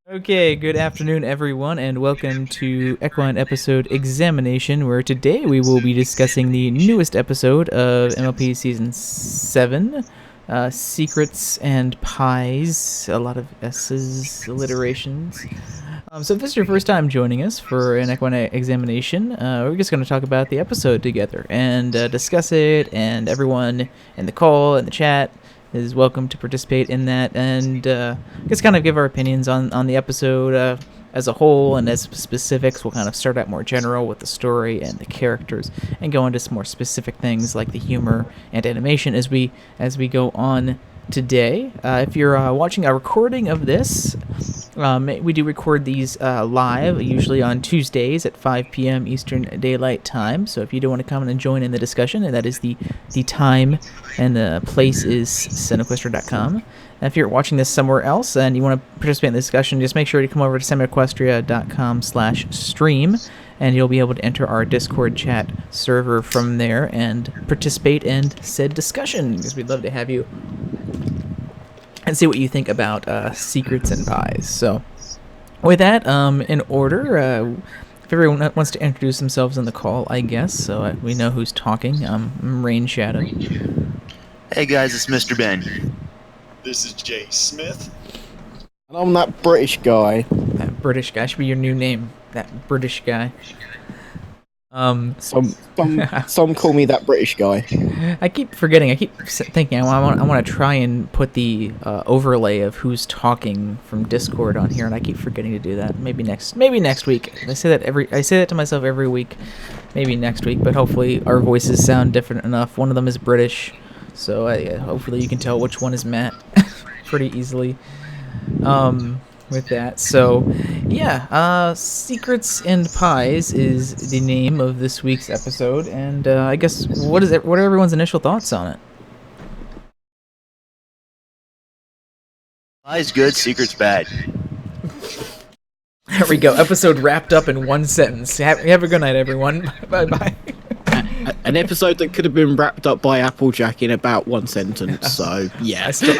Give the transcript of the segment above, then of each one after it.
Okay, good afternoon, everyone, and welcome to Equine Episode Examination, where today we will be discussing the newest episode of MLP Season 7, Secrets and Pies, a lot of S's, alliterations. So if this is your first time joining us for an Equine Examination, we're just going to talk about the episode together and discuss it, and everyone in the call and the chat is welcome to participate in that, and just kind of give our opinions on the episode as a whole, and as specifics, we'll kind of start out more general with the story and the characters, and go into some more specific things like the humor and animation as we go on today. If you're watching a recording of this, we do record these live, usually on Tuesdays at 5 p.m. Eastern Daylight Time. So if you do want to come and join in the discussion, and that is the time, and the place is CinemaQuestria.com. If you're watching this somewhere else and you want to participate in the discussion, just make sure to come over to CinemaQuestria.com/stream, and you'll be able to enter our Discord chat server from there and participate in said discussion, because we'd love to have you and see what you think about Secrets and Pies. So, with that, in order, if everyone wants to introduce themselves on the call, I guess, so we know who's talking. I'm Rain Shadow. Hey guys, it's Mr. Ben. This is Jay Smith. And I'm that British guy. That British guy should be your new name. That British guy. Some call me that British guy. I keep forgetting. I keep thinking I want to try and put the overlay of who's talking from Discord on here, and I keep forgetting to do that. Maybe next week. I say that to myself every week. Maybe next week, but hopefully our voices sound different enough. One of them is British, so hopefully you can tell which one is Matt pretty easily. With that, so yeah, Secrets and Pies is the name of this week's episode, and I guess what are everyone's initial thoughts on it? Pie's good, secret's bad. There we go. Episode wrapped up in one sentence. Have a good night, everyone. Bye bye. An episode that could have been wrapped up by Applejack in about one sentence. So yeah, I still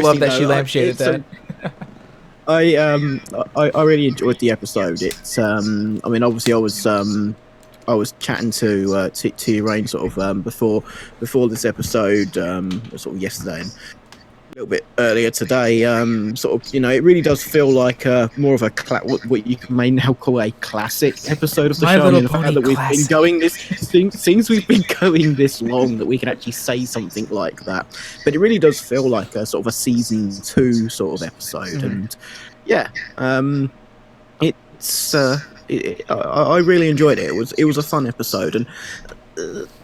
love that she lampshaded that. I really enjoyed the episode. It's I mean, obviously I was chatting to you, Rain, sort of before this episode, sort of yesterday and a little bit earlier today. Sort of, it really does feel like more of a what you may now call a classic episode of the show. Little The fact Pony that we've classic. been going since we've been going this long, that we can actually say something like that. But it really does feel like a sort of a season 2 sort of episode, and yeah, it's I really enjoyed it. It was a fun episode, and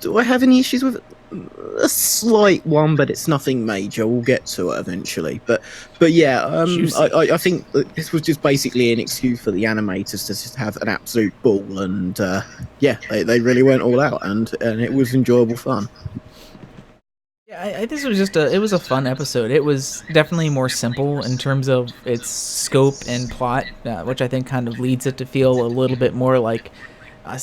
do I have any issues with it? A slight one, but it's nothing major. We'll get to it eventually. But yeah, I think that this was just basically an excuse for the animators to just have an absolute ball, and yeah, they really went all out, and it was enjoyable fun. Yeah, this was it was a fun episode. It was definitely more simple in terms of its scope and plot, which I think kind of leads it to feel a little bit more like a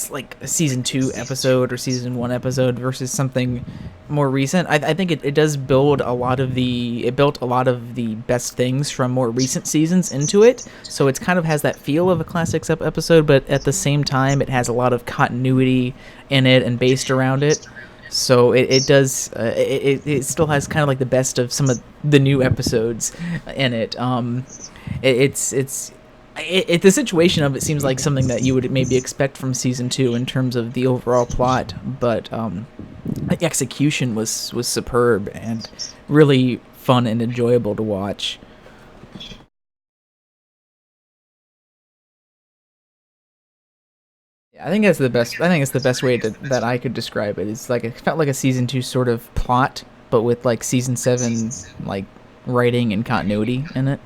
season 2 episode or season 1 episode versus something more recent. I think it does build a lot of the best things from more recent seasons into it, so it kind of has that feel of a classics episode, but at the same time it has a lot of continuity in it and based around it. So it still has kind of like the best of some of the new episodes in it. The situation of it seems like something that you would maybe expect from season 2 in terms of the overall plot, but the execution was superb and really fun and enjoyable to watch. I think that's the best. I think it's the best way that I could describe it. It's like it felt like a season 2 sort of plot, but with like season 7 like writing and continuity in it.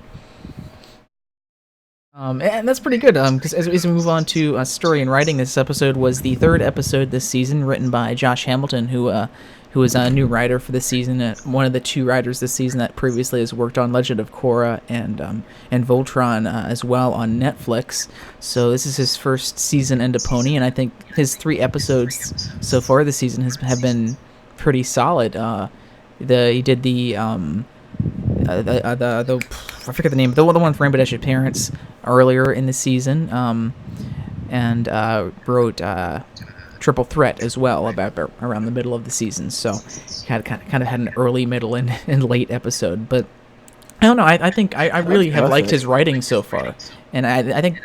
And that's pretty good. Because as we move on to story and writing, this episode was the 3rd episode this season, written by Josh Hamilton, who is a new writer for the season. One of the 2 writers this season that previously has worked on Legend of Korra and Voltron as well on Netflix. So this is his first season into Pony, and I think his 3 episodes so far this season have been pretty solid. He did the I forget the name, the one with Rainbow Dash's parents earlier in the season, and wrote Triple Threat as well about around the middle of the season. So kind of had an early, middle, and late episode. But I don't know. I think I really have liked his writing so far, and I think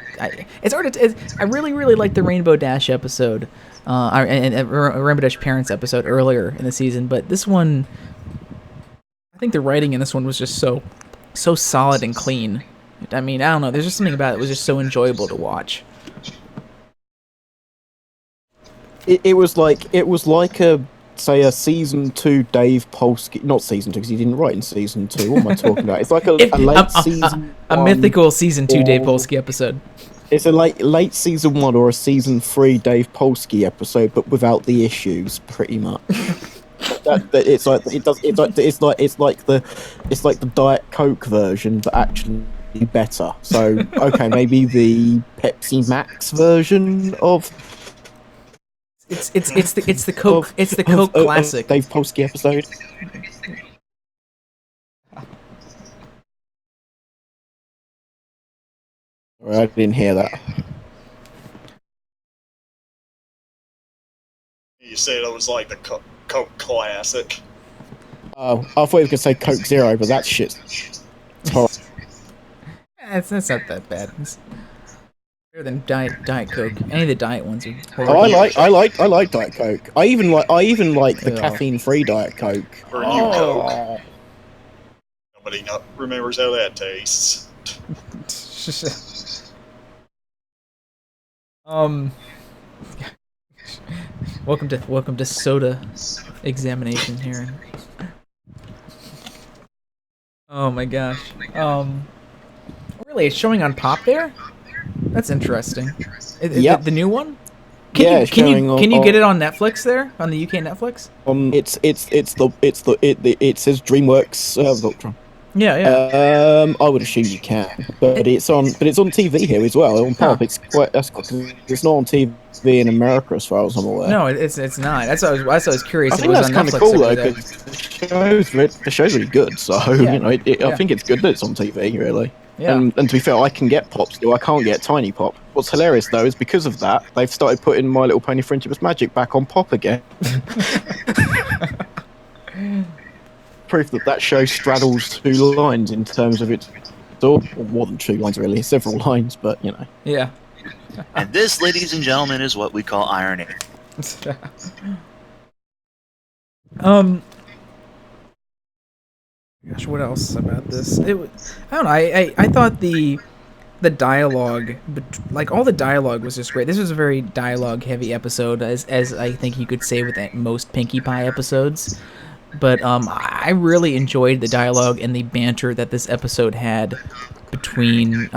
it's hard to. I really like the Rainbow Dash episode, and Rainbow Dash Parents episode earlier in the season. But this one, I think the writing in this one was just so solid and clean. I mean, I don't know. There's just something about it that was just so enjoyable to watch. It was like a season 2 Dave Polsky, not season 2 because he didn't write in season 2. What am I talking about? It's like a late season, a mythical season 2 Dave Polsky episode. It's a late season 1 or a season 3 Dave Polsky episode, but without the issues, pretty much. It's like the Diet Coke version, but actually better. So okay, maybe the Pepsi Max version of. It's the Coke classic Dave Polsky episode. Right, I didn't hear that. You said it was like the Coke classic. Oh, I thought you were gonna say Coke Zero, but that shit's horrible. It's not that bad. It's better than Diet Coke. Any of the diet ones are Oh, horrible. I like Diet Coke. I even like the caffeine-free Diet Coke. Or you Coke. Nobody remembers how that tastes. Welcome to soda examination here. Oh my gosh. Really, it's showing on Pop there? That's interesting. Yep. The new one? Can you get it on Netflix there? On the UK Netflix? It says DreamWorks Voltron. Yeah. I would assume you can, but it's on TV here as well. On Pop, it's not on TV in America as far as I'm aware. No, it's not. That's why I was curious. I think that's kind of cool though, because the show's really good. So I think it's good that it's on TV, really. Yeah. And to be fair, I can get Pop still. I can't get Tiny Pop. What's hilarious though is because of that, they've started putting My Little Pony Friendship is Magic back on Pop again. Proof that show straddles 2 lines in terms of its, or more than 2 lines really, several lines, but you know. Yeah. And this, ladies and gentlemen, is what we call irony. Gosh, what else about this? I don't know. I thought the dialogue, like all the dialogue was just great. This was a very dialogue-heavy episode, as I think you could say with most Pinkie Pie episodes. But I really enjoyed the dialogue and the banter that this episode had between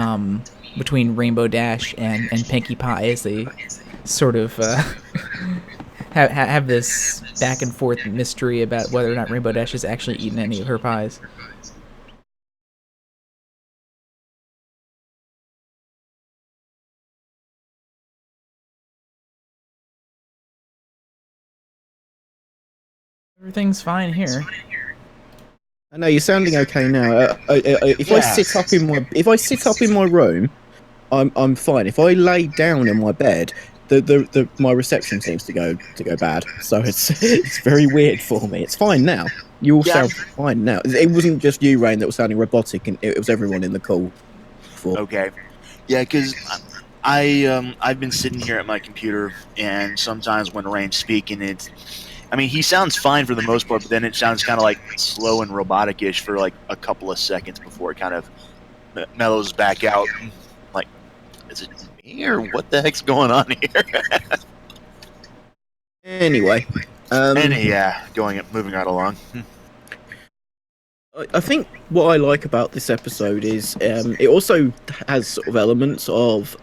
Rainbow Dash and Pinkie Pie as they sort of have this back and forth mystery about whether or not Rainbow Dash has actually eaten any of her pies. Everything's fine here. I know you're sounding okay now. If I sit up in my room, I'm fine. If I lay down in my bed, my reception seems to go bad. So it's very weird for me. It's fine now. You all sound fine now. It wasn't just you, Rain, that was sounding robotic, and it was everyone in the call. Okay. Yeah, because I've been sitting here at my computer, and sometimes when Rain's speaking, he sounds fine for the most part, but then it sounds kind of like slow and robotic-ish for like a couple of seconds before it kind of mellows back out. Like, is it me or what the heck's going on here? Anyway. Moving right along. I think what I like about this episode is it also has sort of elements of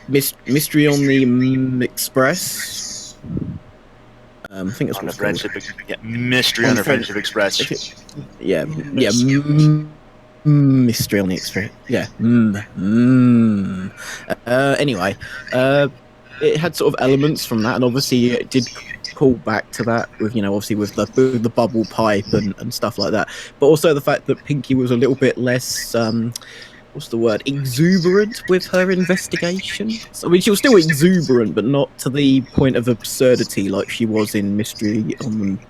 Mystery on the Express. I think it's on the Friendship, Mystery on the Friendship Express. Mystery on the Express. Yeah. Anyway, it had sort of elements from that, and obviously it did callback to that with, obviously with the bubble pipe and stuff like that. But also the fact that Pinky was a little bit less, what's the word, exuberant with her investigation. So, I mean, she was still exuberant, but not to the point of absurdity like she was in Mystery on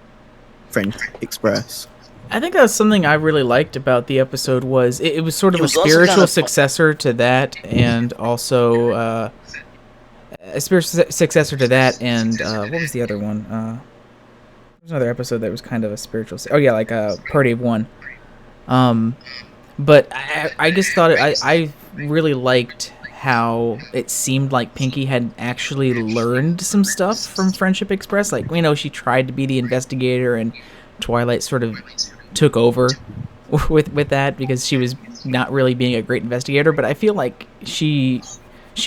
French Express. I think that's something I really liked about the episode was it was sort of a was also spiritual kind of successor to that, and also a spiritual successor to that, and what was the other one? There was another episode that was kind of a spiritual. Like Party of One. But I just thought I really liked how it seemed like Pinky had actually learned some stuff from Friendship Express. Like, she tried to be the investigator, and Twilight sort of took over with that because she was not really being a great investigator. But I feel like she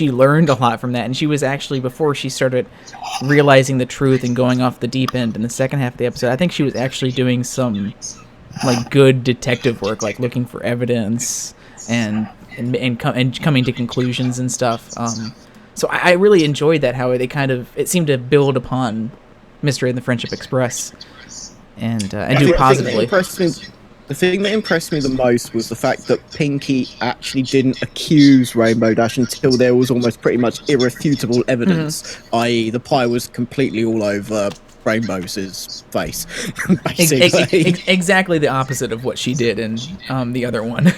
learned a lot from that, and she was actually, before she started realizing the truth and going off the deep end in the second half of the episode, I think she was actually doing some like good detective work, like looking for evidence and coming to conclusions and stuff. So I really enjoyed that, how it seemed to build upon Mystery and the Friendship Express and do it positively. The thing that impressed me the most was the fact that Pinky actually didn't accuse Rainbow Dash until there was almost pretty much irrefutable evidence, i.e. the pie was completely all over Rainbow's face, basically. Exactly the opposite of what she did in the other one,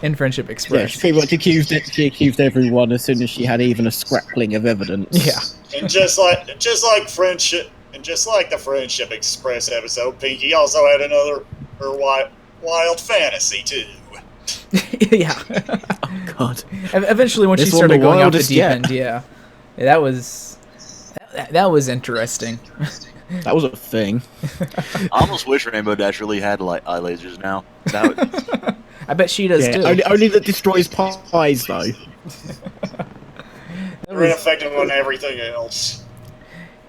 in Friendship Express. Yeah, she pretty much accused everyone as soon as she had even a scrappling of evidence. Yeah. And just like the Friendship Express episode, Pinky also had her wild fantasy too. Yeah. Oh God. Eventually, when she started going out the deep end, that was interesting. That was a thing. I almost wish Rainbow Dash really had eye lasers now. I bet she does too. Only that destroys pies, though. They're ineffective on everything else.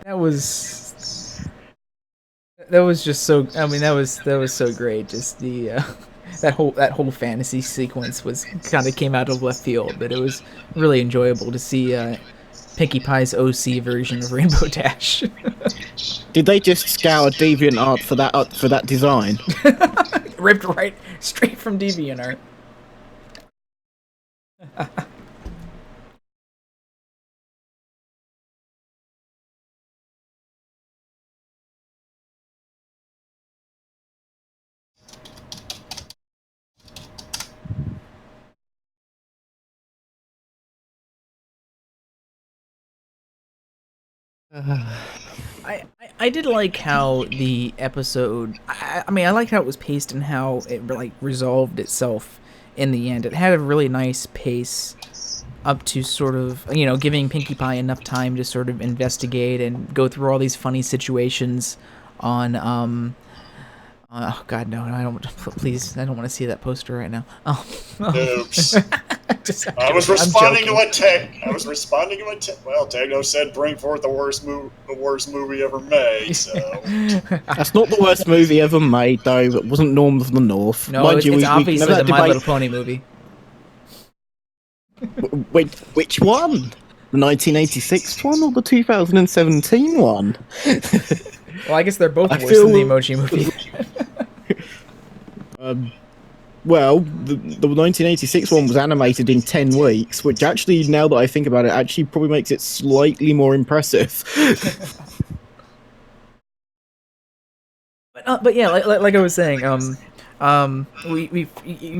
That was just so. I mean, that was so great. Just the that whole fantasy sequence was kind of came out of left field, but it was really enjoyable to see Pinkie Pie's OC version of Rainbow Dash. Did they just scour DeviantArt for that design? Ripped right straight from DeviantArt. I did like how the episode. I mean, I liked how it was paced and how it like resolved itself in the end. It had a really nice pace up to sort of, giving Pinkie Pie enough time to sort of investigate and go through all these funny situations on oh God, no! I don't. Please, I don't want to see that poster right now. Oops. I was responding to what Well, Tegno said, "Bring forth the worst movie ever made." So that's not the worst movie ever made, though. It wasn't Norm of the North. No, it's obviously the My Little Pony movie. Wait, which one? The 1986 one or the 2017 one? Well, I guess they're both worse than the Emoji Movie. Well, the 1986 one was animated in 10 weeks, which actually, now that I think about it, actually probably makes it slightly more impressive. But yeah, like I was saying, we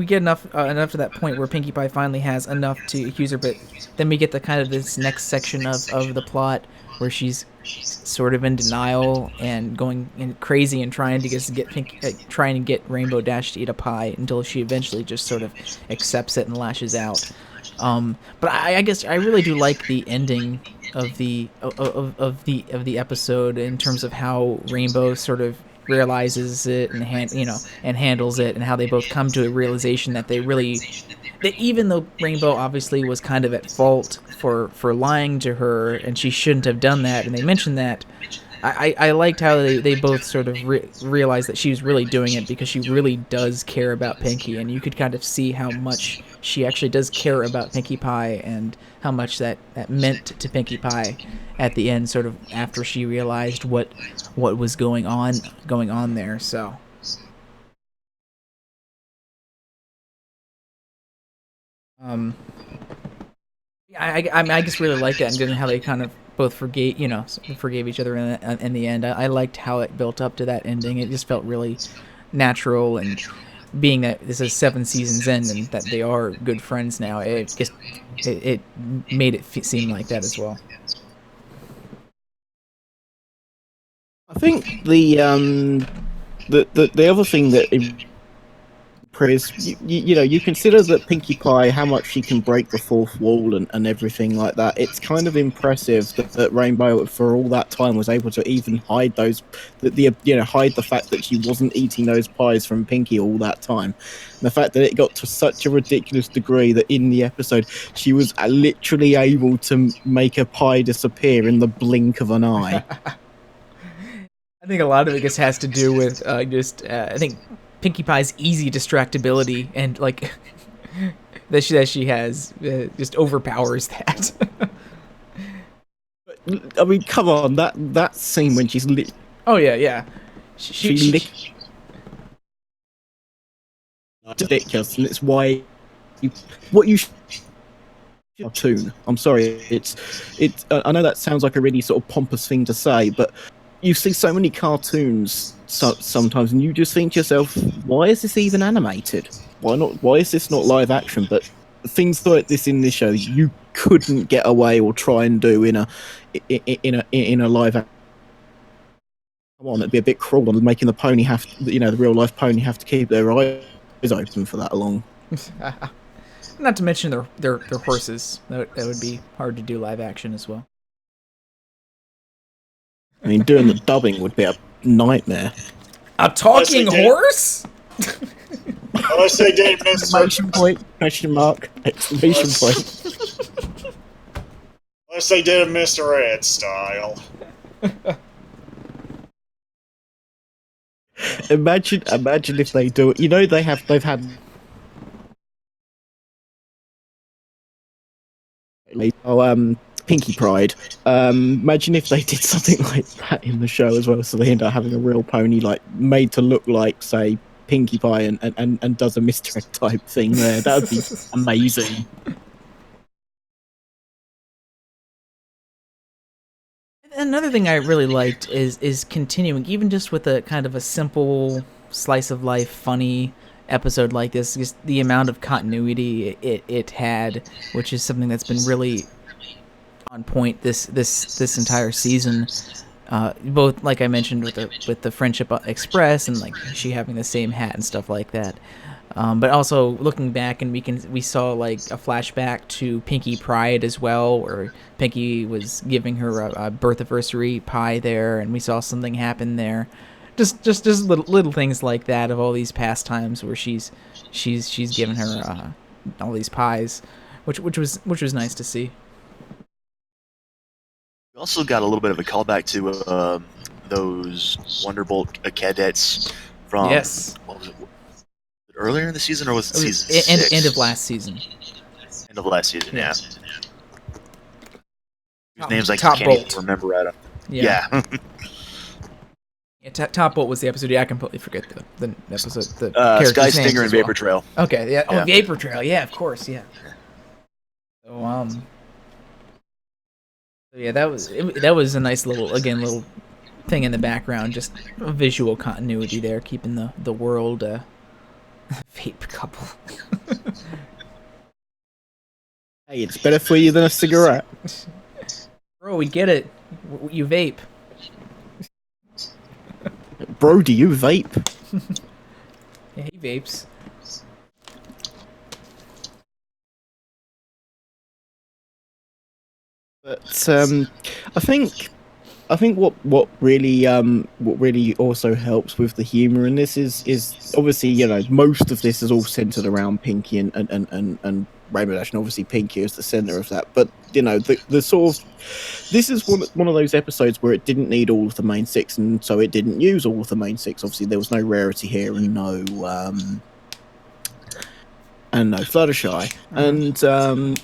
get enough to that point where Pinkie Pie finally has enough to accuse her, but then we get the kind of this next section of the plot where she's sort of in denial and going crazy and trying to get Rainbow Dash to eat a pie until she eventually just sort of accepts it and lashes out. But I guess I really do like the ending of the episode in terms of how Rainbow sort of realizes it and handles it, and how they both come to a realization that that even though Rainbow obviously was kind of at fault for lying to her and she shouldn't have done that, and they mentioned that, I liked how they both sort of realized that she was really doing it because she really does care about Pinkie, and you could kind of see how much she actually does care about Pinkie Pie and how much that meant to Pinkie Pie at the end, sort of after she realized what was going on there. So. I just really liked it, and how they kind of both forgave each other in the end. I liked how it built up to that ending. It just felt really natural, and being that this is 7 seasons in and that they are good friends now, it made it seem like that as well. I think the other thing that is, you consider that Pinkie Pie, how much she can break the fourth wall and everything like that. It's kind of impressive that Rainbow, for all that time, was able to even hide hide the fact that she wasn't eating those pies from Pinkie all that time. And the fact that it got to such a ridiculous degree that in the episode she was literally able to make a pie disappear in the blink of an eye. I think a lot of it just has to do with I think Pinkie Pie's easy distractibility and like that she has just overpowers that. I mean, come on, that scene when she's lit. Oh yeah. She ridiculous, and it's why cartoon. I'm sorry, it's. I know that sounds like a really sort of pompous thing to say, but you see so many cartoons sometimes, and you just think to yourself, why is this even animated? Why is this not live action? But things like this in this show, you couldn't get away or try and do in a live action. Come on, it'd be a bit cruel on making the pony the real life pony have to keep their eyes open for that long. Not to mention their horses. That would be hard to do live action as well. I mean, doing the dubbing would be a nightmare. A talking horse? Unless they did exclamation point, question mark, exclamation point. Unless they did a Mr. Ed style. Imagine if they do it. You know, they've had. Pinkie Pride. Imagine if they did something like that in the show as well, so they end up having a real pony made to look like, say, Pinkie Pie and does a Mr. Ed type thing there. That would be amazing. Another thing I really liked is continuing, even just with a kind of a simple slice of life, funny episode like this, just the amount of continuity it had, which is something that's been really on point this entire season. Both, like I mentioned, with the Friendship Express and like she having the same hat and stuff like that. But also looking back, and we saw like a flashback to Pinkie Pride as well, where Pinkie was giving her a birth anniversary pie there, and we saw something happen there. Just little things like that of all these past times where she's given her all these pies, which was nice to see. We also got a little bit of a callback to those Wonderbolt cadets from what was it, earlier in the season, or was it season 6? End of last season. End of last season, yeah. Whose names I Top can't Bolt. even remember right off. Yeah. Yeah, Top Bolt was the episode. Yeah, I completely forget the episode. The Sky Stinger and Vapor Trail. Okay, yeah. Oh, Yeah. Vapor Trail. Yeah, of course. Yeah. So yeah, that was a nice little thing in the background, just a visual continuity there, keeping the world vape couple. Hey, it's better for you than a cigarette. Bro, we get it. You vape. Bro, do you vape? Yeah, he vapes. But I think what really also helps with the humor in this is obviously, you know, most of this is all centered around Pinkie and Rainbow Dash, and obviously Pinky is the center of that. But the sort of this is one of those episodes where it didn't need all of the main six, and so it didn't use all of the main six. Obviously, there was no Rarity here and no Fluttershy, and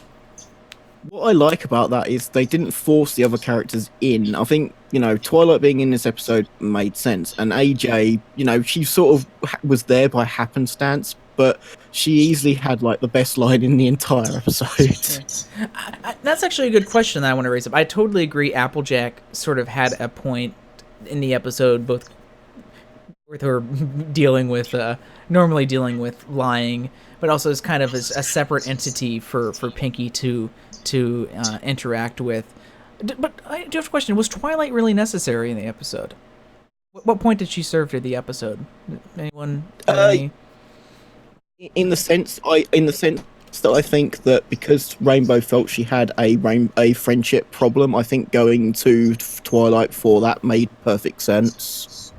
what I like about that is they didn't force the other characters in. I think, Twilight being in this episode made sense. And AJ, she sort of was there by happenstance, but she easily had, the best line in the entire episode. That's actually a good question that I want to raise up. I totally agree Applejack sort of had a point in the episode, both with her normally dealing with lying, but also as kind of a separate entity for Pinky to interact with. But I do have a question. Was Twilight really necessary in the episode? What point did she serve to the episode? Anyone? In the sense that I think that because Rainbow felt she had a friendship problem, I think going to Twilight for that made perfect sense.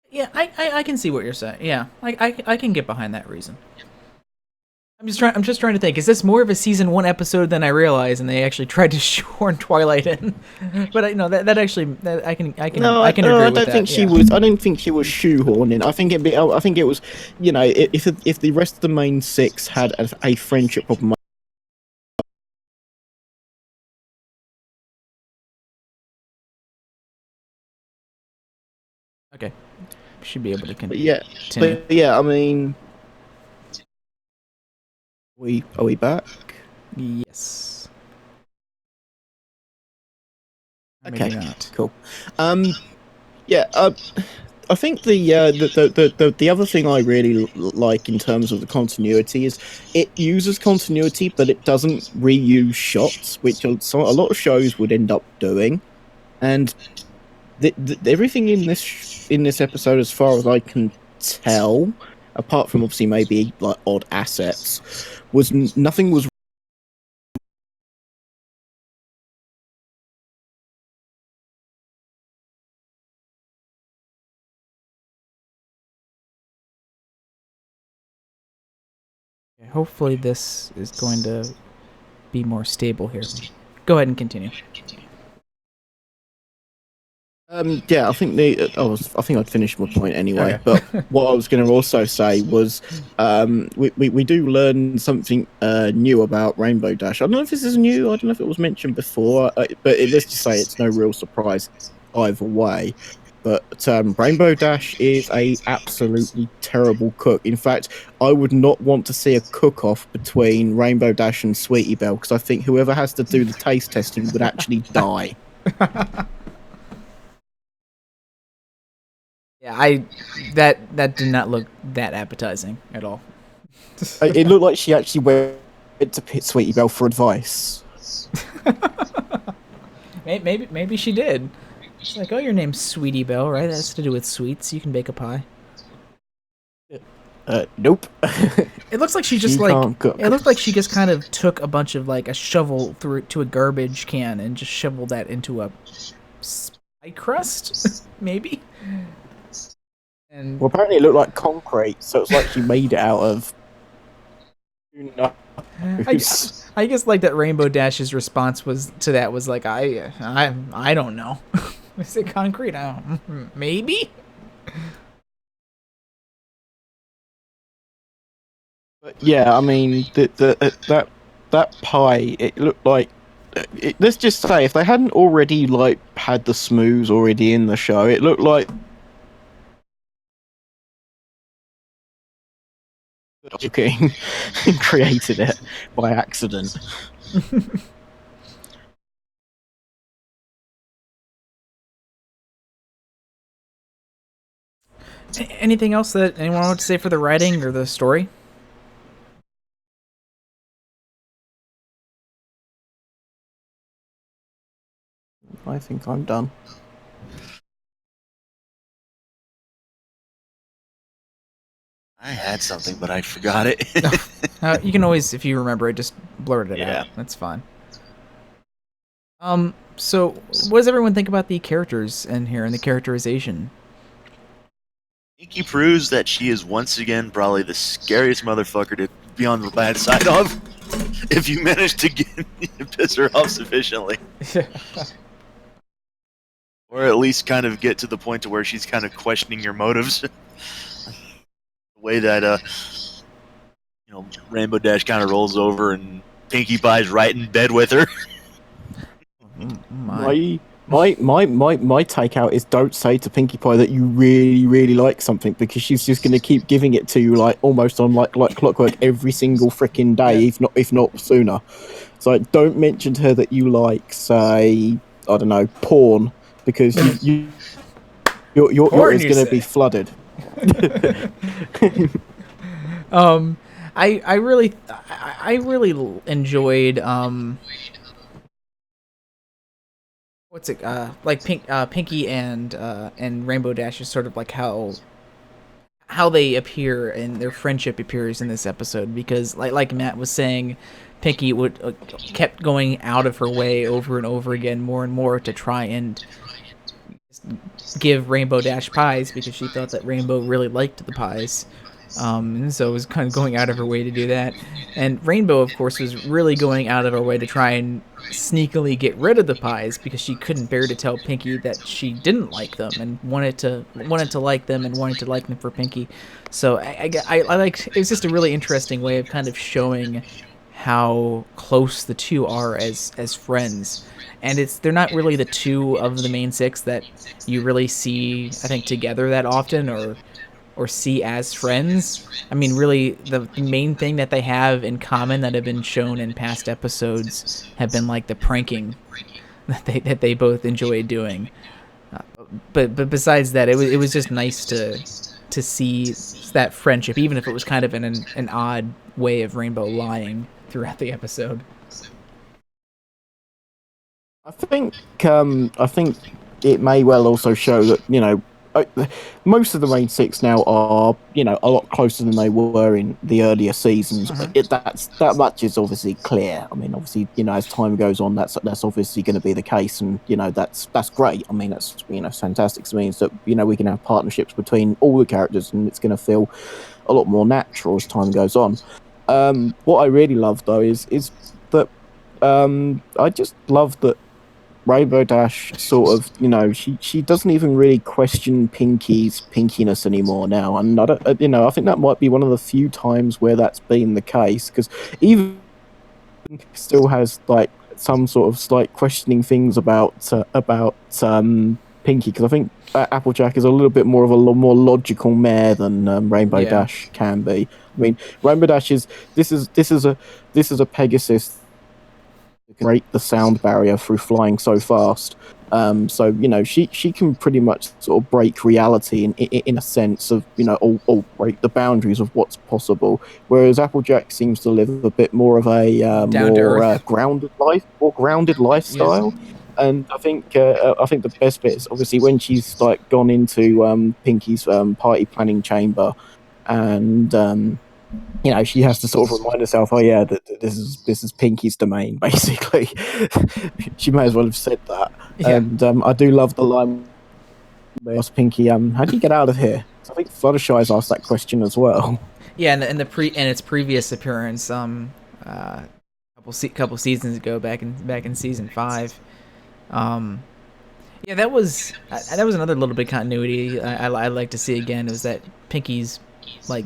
Yeah, I can see what you're saying. Yeah, I can get behind that reason. I'm just trying to think. Is this more of a season 1 episode than I realized, and they actually tried to shoehorn Twilight in? But I can agree with that. I don't think she was. I don't think she was shoehorning. I think it was. If the rest of the main six had a friendship problem. Okay, should be able to continue. Yeah, I mean. Are we back? Yes. Okay. Maybe not. Cool. I think the other thing I really like in terms of the continuity is it uses continuity, but it doesn't reuse shots, which a lot of shows would end up doing. And everything in this episode, as far as I can tell, apart from obviously maybe odd assets, nothing was. Hopefully this is going to be more stable here. Go ahead and continue. I think I'd finished my point anyway. Okay. But what I was going to also say was, we do learn something new about Rainbow Dash. I don't know if this is new. I don't know if it was mentioned before. But let's just say it's no real surprise either way. But Rainbow Dash is a absolutely terrible cook. In fact, I would not want to see a cook-off between Rainbow Dash and Sweetie Belle, because I think whoever has to do the taste testing would actually die. Yeah, that did not look that appetizing at all. It looked like she actually went to pit Sweetie Belle for advice. Maybe she did. It's like, oh, your name's Sweetie Belle, right? That has to do with sweets. You can bake a pie. Nope. It looks like she just it looks like she just kind of took a bunch of a shovel through to a garbage can and just shoveled that into a pie crust, maybe. And well, apparently it looked like concrete, so it's like she made it out of. I guess that Rainbow Dash's response was I don't know. Is it concrete? Maybe. But yeah, I mean that pie. It looked like. Let's just say if they hadn't already had the smooths already in the show, it looked like. Joking, created it by accident. Anything else that anyone wanted to say for the writing or the story? I think I'm done. I had something, but I forgot it. You can always, if you remember it, just blurt it out. That's fine. So what does everyone think about the characters in here and the characterization? Pinky proves that she is once again probably the scariest motherfucker to be on the bad side of. if you manage to piss her off sufficiently. Or at least kind of get to the point to where she's kind of questioning your motives. The way that, Rainbow Dash kind of rolls over and Pinkie Pie's right in bed with her. My takeout is don't say to Pinkie Pie that you really, really like something, because she's just going to keep giving it to you like almost on like clockwork every single freaking day, if not sooner. So don't mention to her that you like, say, I don't know, porn, because your ear is going to be flooded. I really enjoyed what's it like Pinkie and Rainbow Dash is sort of like how they appear and their friendship appears in this episode, because like Matt was saying, Pinkie would kept going out of her way over and over again, more and more, to try and give Rainbow Dash pies, because she thought that Rainbow really liked the pies. And so it was kind of going out of her way to do that. And Rainbow, of course, was really going out of her way to try and sneakily get rid of the pies, because she couldn't bear to tell Pinkie that she didn't like them and wanted to like them and wanted to like them for Pinkie. So I like, it was just a really interesting way of kind of showing how close the two are as friends. And they're not really the two of the main six that you really see, I think, together that often, or see as friends. I mean, really, the main thing that they have in common that have been shown in past episodes have been like the pranking that they both enjoy doing. But besides that, it was just nice to see that friendship, even if it was kind of in an odd way of Rainbow lying throughout the episode. I think it may well also show that, most of the main six now are, a lot closer than they were in the earlier seasons. That much is obviously clear. I mean, obviously, as time goes on, that's obviously going to be the case, and that's great. I mean, that's fantastic. It means that we can have partnerships between all the characters, and it's going to feel a lot more natural as time goes on. What I really love though is that I just love that Rainbow Dash sort of, she doesn't even really question Pinkie's pinkiness anymore now, and I think that might be one of the few times where that's been the case, because even still has like some sort of slight questioning things about Pinkie, because I think Applejack is a little bit more of a more logical mare than Rainbow Dash can be. I mean, Rainbow Dash is a Pegasus that can break the sound barrier through flying so fast. So she can pretty much sort of break reality in a sense of or break the boundaries of what's possible. Whereas Applejack seems to live a bit more of a more grounded lifestyle. Yes. And I think the best bit is obviously when she's like gone into Pinkie's party planning chamber, and she has to sort of remind herself, that this is Pinkie's domain, basically. She may as well have said that. Yeah. And I do love the line where asked Pinkie, how do you get out of here? So I think Fluttershy's asked that question as well. Yeah, and its previous appearance, couple seasons ago, back in season 5. That was another little bit of continuity I'd like to see again. It was that Pinkie's like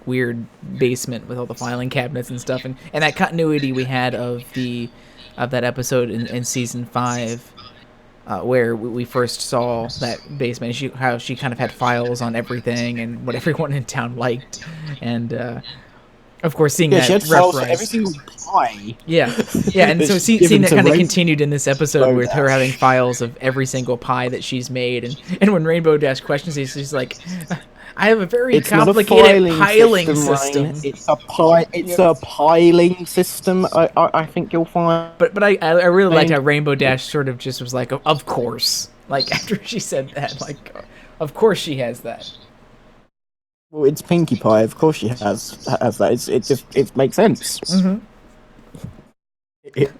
weird basement with all the filing cabinets and stuff, and that continuity we had of that episode in season 5, where we first saw that basement, how she kind of had files on everything and what everyone in town liked, and of course seeing that she had files for every single pie. And so seeing that kind of continued in this episode with her having files of every single pie that she's made, and when Rainbow Dash questions it, she's like, I have a very complicated piling system. It's a piling system. I think you'll find. But I really liked how Rainbow Dash sort of just was like, of course. Like after she said that, like, of course she has that. Well, it's Pinkie Pie. Of course she has that. It makes sense. Mm-hmm. It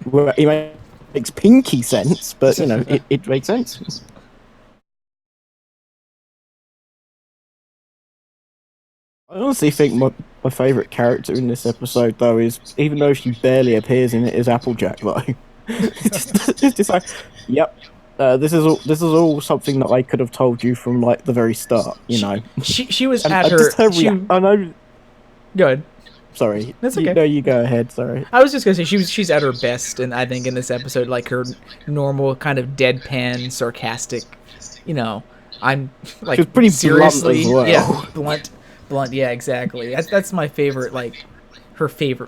makes Pinkie sense, but it makes sense. I honestly think my favourite character in this episode, though, is, even though she barely appears in it, is Applejack, though. It's just like, yep, this is all something that I could have told you from like the very start, you know. She was And at her. just her She, I know. good. Sorry, That's okay. No, you go ahead. Sorry. I was just gonna say she's at her best, and I think in this episode, like her normal kind of deadpan, sarcastic, you know, I'm like She was pretty seriously, blunt as well. yeah, blunt, yeah, exactly. That's my favorite, like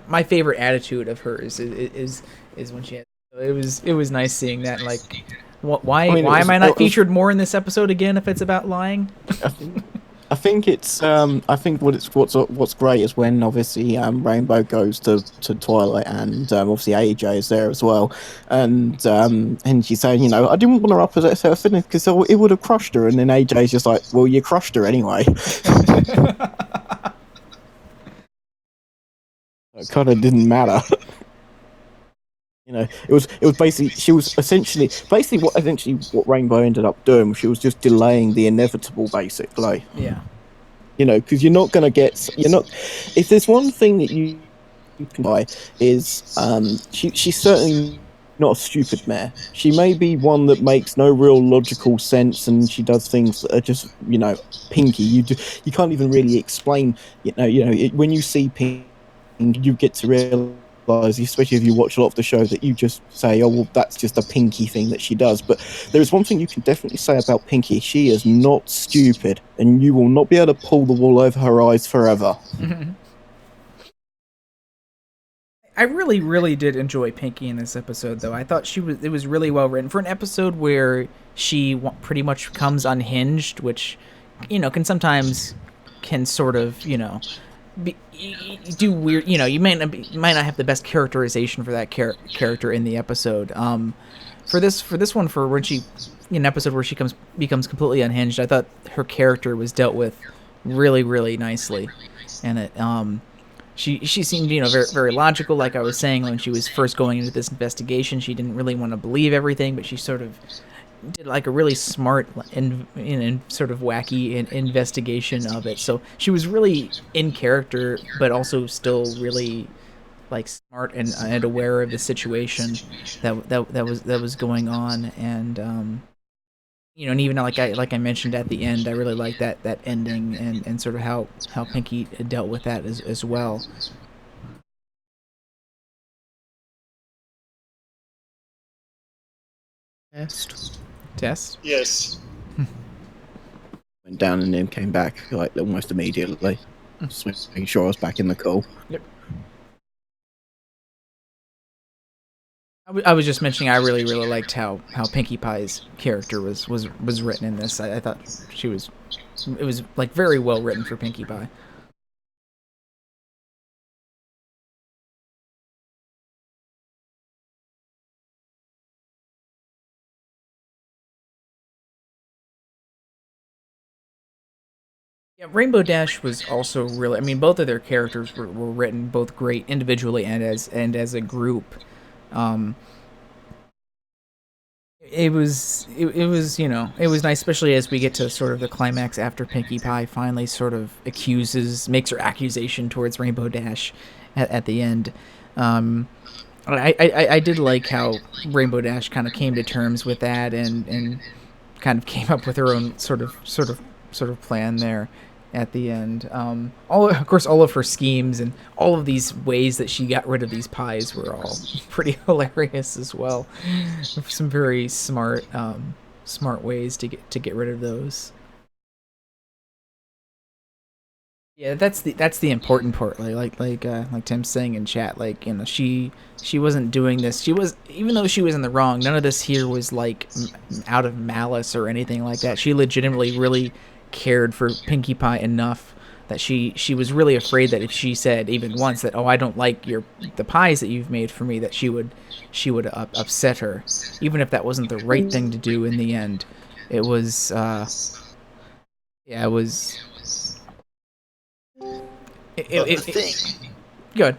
my favorite attitude of hers is when she had. It was nice seeing that. Like, why am I not featured more in this episode again if it's about lying? I think it's I think what's great is when obviously Rainbow goes to Twilight, and obviously AJ is there as well, and she's saying, you know, I didn't want her up as her fitness because it would have crushed her, and then AJ's just like, well, you crushed her anyway. It kind of didn't matter. You know, it was basically, she was essentially what Rainbow ended up doing. She was just delaying the inevitable, basically. Yeah. You know, because if there's one thing that you can buy is she's certainly not a stupid mare. She may be one that makes no real logical sense, and she does things that are just, you know, Pinky. You can't even really explain. When you see Pinky, you get to realize, especially if you watch a lot of the show, that you just say, oh, well, that's just a Pinky thing that she does. But there is one thing you can definitely say about Pinky: she is not stupid, and you will not be able to pull the wool over her eyes forever. I really, really did enjoy Pinky in this episode, though. I thought it was really well written for an episode where she pretty much comes unhinged, which, you know, can sometimes sort of, you know, do weird. You know, you might not have the best characterization for that character in the episode. For this one, for when she, in an episode where she becomes completely unhinged, I thought her character was dealt with really, really nicely, and it She seemed, you know, very, very logical. Like I was saying, when she was first going into this investigation, she didn't really want to believe everything, but she sort of did like a really smart and sort of wacky investigation of it. So she was really in character, but also still really like smart and aware of the situation that was going on. And you know, and even like I mentioned at the end, I really like that ending and sort of how Pinky dealt with that as well. Test? Yes. Went down and then came back like almost immediately. Just making sure I was back in the call. Yep. I was just mentioning I really, really liked how Pinkie Pie's character was written in this. I thought it was like very well written for Pinkie Pie. Yeah, Rainbow Dash was also really. I mean, both of their characters were written both great individually and as a group. It was you know, it was nice, especially as we get to sort of the climax after Pinkie Pie finally sort of makes her accusation towards Rainbow Dash at the end. I did like how Rainbow Dash kind of came to terms with that and kind of came up with her own sort of plan there at the end. Of course, all of her schemes and all of these ways that she got rid of these pies were all pretty hilarious as well. Some very smart ways to get rid of those. Yeah, that's the important part. Like Tim's saying in chat, like, you know, she wasn't doing this. Even though she was in the wrong, none of this here was like out of malice or anything like that. She legitimately really cared for Pinkie Pie enough that she was really afraid that if she said even once that, oh, I don't like the pies that you've made for me, that she would upset her, even if that wasn't the right thing to do in the end. It was Good.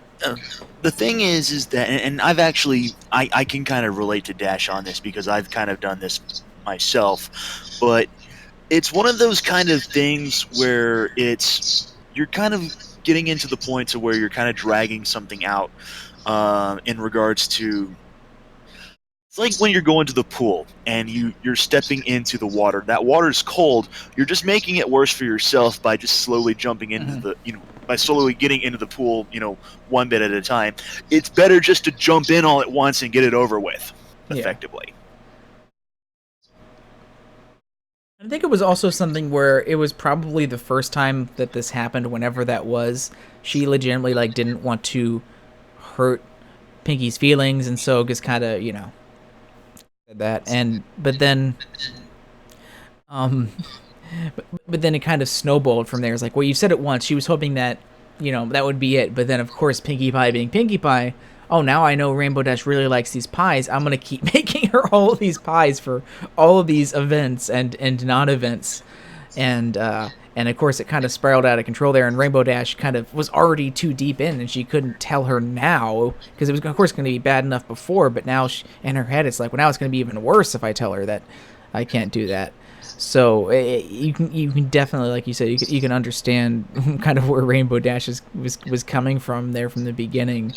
The thing is that, and I've actually, I can kind of relate to Dash on this because I've kind of done this myself, but it's one of those kind of things where you're kind of getting into the point to where you're kind of dragging something out in regards to. It's like when you're going to the pool and you're stepping into the water. That water's cold. You're just making it worse for yourself by just slowly jumping into the, by slowly getting into the pool, one bit at a time. It's better just to jump in all at once and get it over with, effectively. I think it was also something where it was probably the first time that this happened, whenever that was. She legitimately, like, didn't want to hurt Pinky's feelings, and so just kind of, that. But then it kind of snowballed from there. It's like, well, you said it once. She was hoping that, that would be it. But then, of course, Pinkie Pie being Pinkie Pie, oh, now I know Rainbow Dash really likes these pies. I'm going to keep making her all of these pies for all of these events and non-events. And of course, it kind of spiraled out of control there, and Rainbow Dash kind of was already too deep in, and she couldn't tell her now, because it was, of course, going to be bad enough before, but now in her head, it's like, well, now it's going to be even worse if I tell her that I can't do that. So you can definitely, like you said, you can understand kind of where Rainbow Dash was coming from there from the beginning,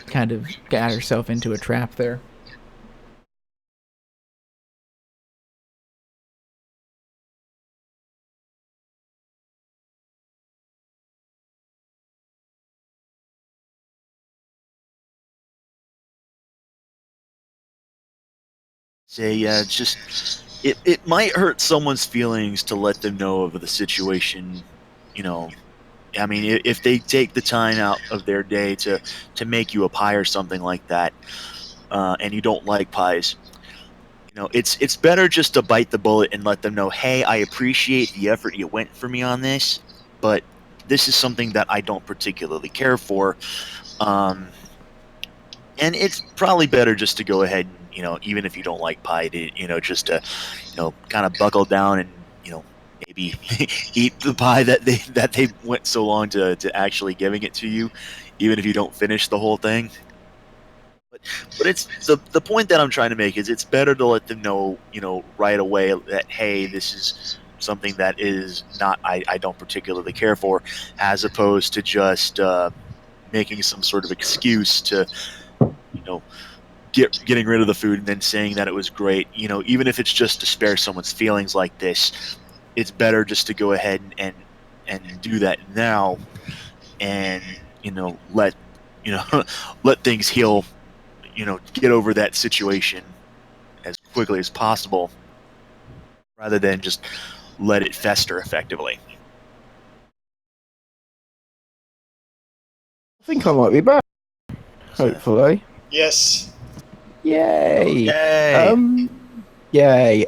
kind of got herself into a trap there. It's just it might hurt someone's feelings to let them know of the situation. I mean, if they take the time out of their day to make you a pie or something like that, and you don't like pies, it's better just to bite the bullet and let them know, hey, I appreciate the effort you went for me on this, but this is something that I don't particularly care for. And it's probably better just to go ahead and, even if you don't like pie, just to, kind of buckle down and, maybe eat the pie that they went so long to actually giving it to you, even if you don't finish the whole thing. But it's the point that I'm trying to make is it's better to let them know, right away that, hey, this is something that is not I don't particularly care for, as opposed to just making some sort of excuse to, getting rid of the food and then saying that it was great. Even if it's just to spare someone's feelings like this, it's better just to go ahead and do that now, and let let things heal. Get over that situation as quickly as possible, rather than just let it fester effectively. I think I might be back. Hopefully. Yes. Yay! Yay! Yay!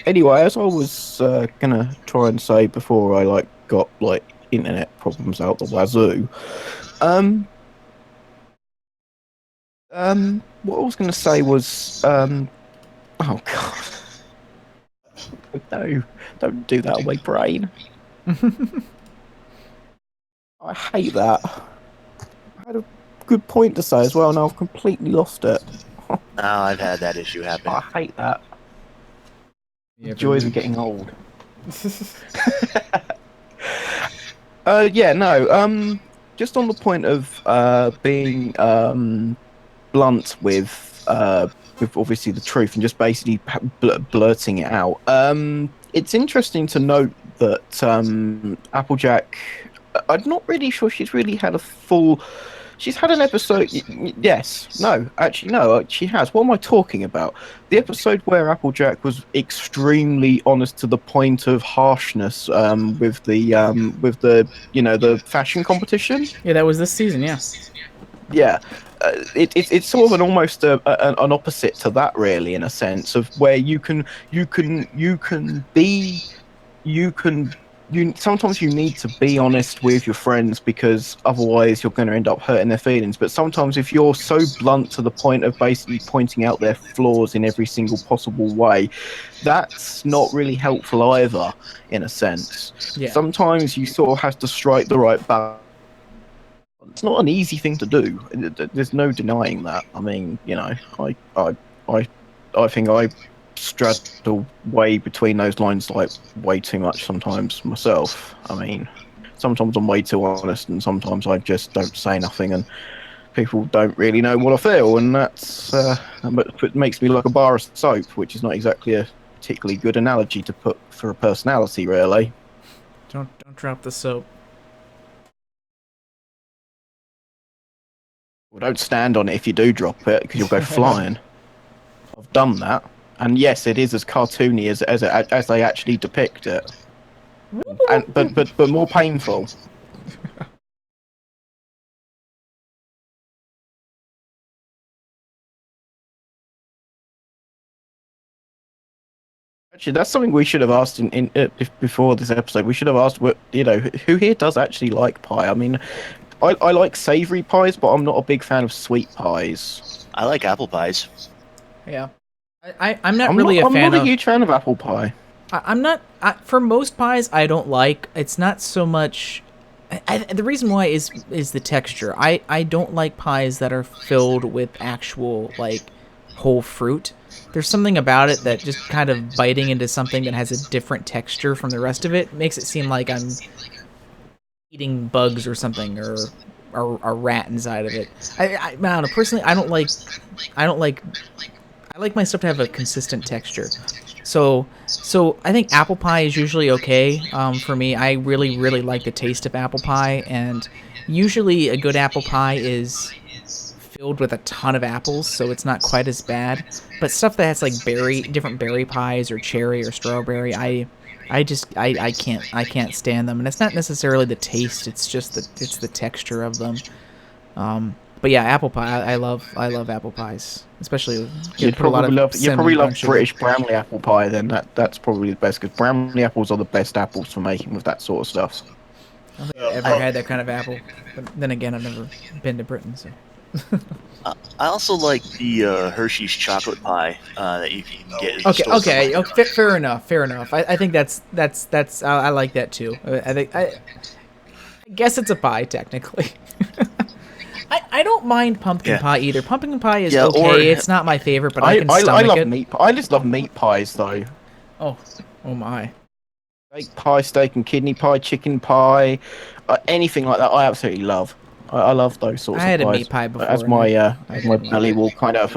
Anyway, as I was gonna try and say before I got internet problems out the wazoo, what I was gonna say was oh god, no, don't do that on my brain. I hate that. I had a good point to say as well, and I've completely lost it. Oh, I've had that issue happen. I hate that. Yeah, Joys of getting old. Just on the point of being blunt with obviously the truth and just basically blurting it out. It's interesting to note that Applejack, I'm not really sure she's really had a full. She's had an episode. Yes. No. Actually, no. She has. What am I talking about? The episode where Applejack was extremely honest to the point of harshness with the the fashion competition. Yeah, that was this season. Yeah. Yeah. It's sort of an almost an opposite to that, really, in a sense of where sometimes you need to be honest with your friends, because otherwise you're going to end up hurting their feelings. But sometimes if you're so blunt to the point of basically pointing out their flaws in every single possible way, that's not really helpful either, in a sense. Yeah. Sometimes you sort of have to strike the right balance. It's not an easy thing to do. There's no denying that. I mean, I think I straddle way between those lines way too much sometimes myself. I mean, sometimes I'm way too honest, and sometimes I just don't say nothing, and people don't really know what I feel, and that's it makes me like a bar of soap, which is not exactly a particularly good analogy to put for a personality, really. Don't drop the soap. Well, don't stand on it if you do drop it, because you'll go flying. I've done that, and yes, it is as cartoony as they actually depict it, and but more painful. Actually, that's something we should have asked before this episode. We should have asked who here does actually like pie. I mean, I like savoury pies, but I'm not a big fan of sweet pies. I like apple pies. Yeah. I'm not really a fan of... I'm not a huge fan of apple pie. I'm not... for most pies, I don't like... It's not so much... the reason why is the texture. I don't like pies that are filled with actual, like, whole fruit. There's something about it that just kind of biting into something that has a different texture from the rest of it makes it seem like I'm eating bugs or something, or a rat inside of it. I don't know. Personally, I like my stuff to have a consistent texture. So I think apple pie is usually okay for me. I really, really like the taste of apple pie, and usually a good apple pie is filled with a ton of apples, so it's not quite as bad. But stuff that has like different berry pies or cherry or strawberry, I can't stand them, and it's not necessarily the taste. It's just the texture of them. But yeah, apple pie. I love apple pies, especially. You probably love British Bramley apple pie. Then that's probably the best, because Bramley apples are the best apples for making with that sort of stuff. I don't think I've ever had that kind of apple, but then again, I've never been to Britain, so. I also like the Hershey's chocolate pie that you can get. Okay. Fair enough. I think that's I like that too. I guess it's a pie technically. I don't mind pumpkin pie either. Pumpkin pie is okay. It's not my favorite, but I can stomach it. I just love meat pies though. Oh my. Steak pie, steak and kidney pie, chicken pie, anything like that. I absolutely love. I love those sorts of pies. I had a meat pie before. As my belly will kind of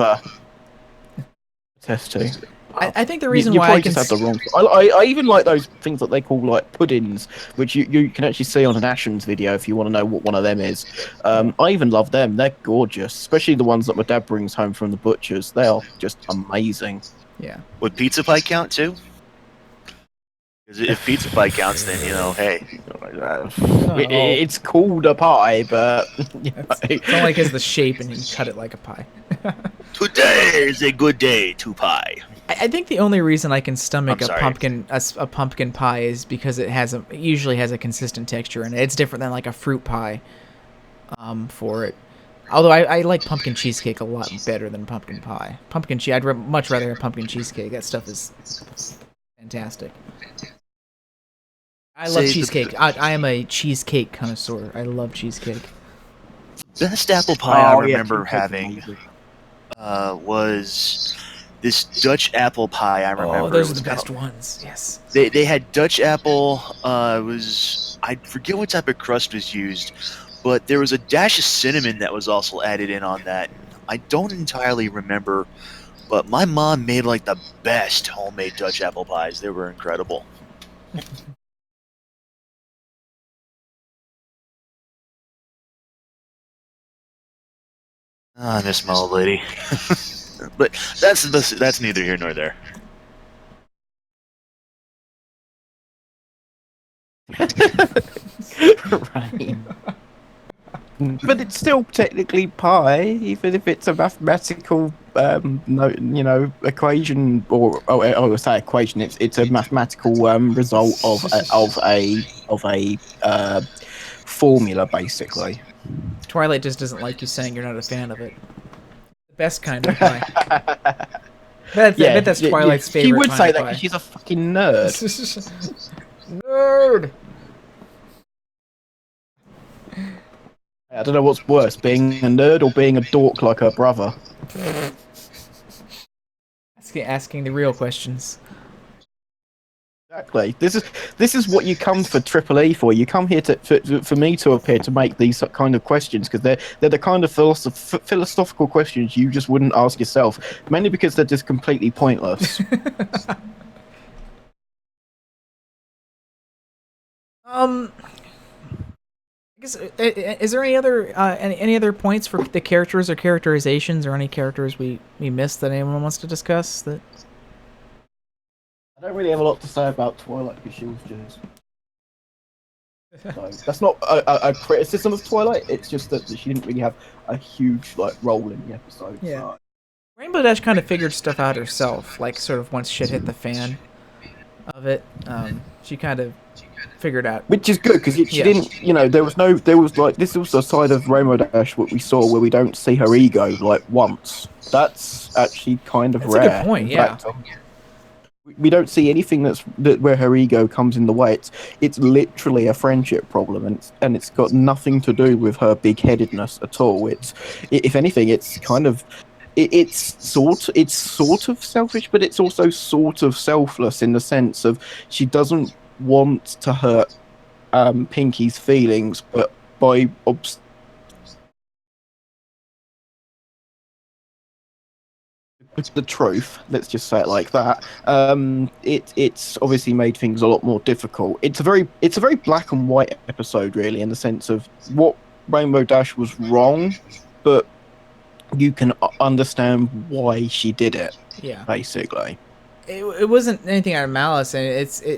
attest to. I think the reason why I can... just had the wrong... I even like those things that they call like puddings, which you can actually see on an Ashens video if you want to know what one of them is. I even love them. They're gorgeous, especially the ones that my dad brings home from the butchers. They are just amazing. Yeah. Would pizza pie count too? Because if pizza pie counts, then hey. It's called a pie, but it's not like it's the shape and you can cut it like a pie. Today is a good day to pie. I think the only reason I can stomach a pumpkin pie is because it usually has a consistent texture, and it's different than like a fruit pie. For it, although I like pumpkin cheesecake a lot better than pumpkin pie. I'd much rather have pumpkin cheesecake. That stuff is fantastic. I love cheesecake. I am a cheesecake connoisseur. I love cheesecake. Best apple pie I remember having was this Dutch apple pie. I remember. Oh, those are the best ones. Yes. They had Dutch apple. I forget what type of crust was used, but there was a dash of cinnamon that was also added in on that. I don't entirely remember, but my mom made like the best homemade Dutch apple pies. They were incredible. I miss my old lady. But that's neither here nor there. Right. But it's still technically pie, even if it's a mathematical, equation, or I would say equation. It's a mathematical result of a formula, basically. Twilight just doesn't like you saying you're not a fan of it. The best kind of pie. I bet that's Twilight's favorite. She would say that because she's a fucking nerd. Nerd! I don't know what's worse, being a nerd or being a dork like her brother. Asking the real questions. Exactly. This is what you come for Triple E for. You come here for me to appear to make these kind of questions because they're the kind of philosophical questions you just wouldn't ask yourself, mainly because they're just completely pointless. I guess is there any other points for the characters or characterizations or any characters we missed that anyone wants to discuss? That I don't really have a lot to say about Twilight because she was just. So that's not a criticism of Twilight. It's just that she didn't really have a huge role in the episode. Yeah. So. Rainbow Dash kind of figured stuff out herself, like sort of once shit hit the fan of it. She kind of figured out, which is good because she didn't. This was the side of Rainbow Dash what we saw where we don't see her ego once. That's actually kind of rare. That's a good point. Yeah. Fact, we don't see anything where her ego comes in the way. It's literally a friendship problem, and it's got nothing to do with her big-headedness at all. If anything, it's kind of it's sort of selfish, but it's also sort of selfless in the sense of she doesn't want to hurt Pinky's feelings, but by the truth, let's just say it like that, it's obviously made things a lot more difficult. It's a very black and white episode, really, in the sense of what Rainbow Dash was wrong, but you can understand why she did it. Yeah, basically. It wasn't anything out of malice, and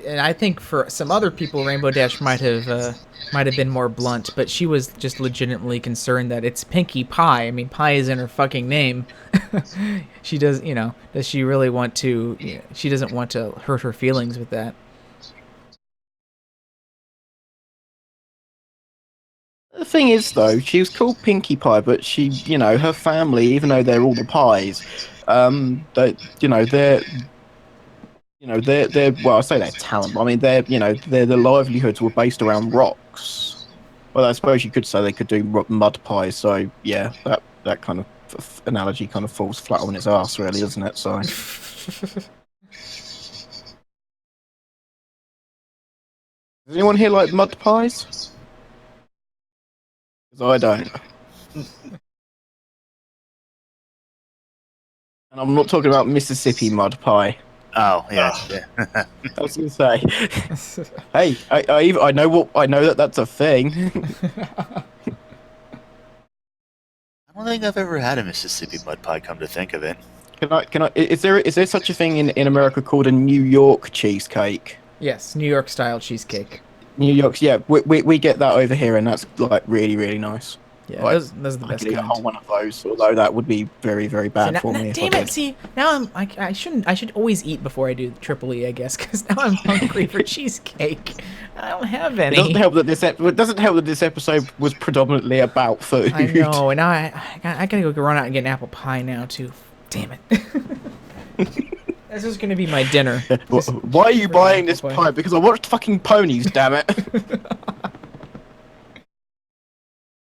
and I think for some other people, Rainbow Dash might have been more blunt, but she was just legitimately concerned that it's Pinkie Pie. I mean, Pie is in her fucking name. She does, does she really want to? She doesn't want to hurt her feelings with that. The thing is, though, she was called Pinkie Pie, but she, her family, even though they're all the pies, they're well, I say their talent, but I mean, their livelihoods were based around rocks. Well, I suppose you could say they could do mud pies. So yeah, that kind of analogy kind of falls flat on its ass, really, doesn't it? So. Does anyone here like mud pies? Because I don't. And I'm not talking about Mississippi mud pie. Oh yeah. I was gonna say, hey, I know that's a thing. I don't think I've ever had a Mississippi mud pie. Come to think of it, can I? Is there such a thing in America called a New York cheesecake? Yes, New York style cheesecake. New York's, yeah, we get that over here, and that's really, really nice. Yeah, those are the best kind. I could eat a whole one of those, although that would be very, very bad for me. Damn it! See, now I should always eat before I do Triple E, I guess, because now I'm hungry for cheesecake. I don't have any. It doesn't help that this episode was predominantly about food. I know, and now I gotta go run out and get an apple pie now too. Damn it! This is gonna be my dinner. Why are you buying this pie? Because I watched fucking ponies, damn it.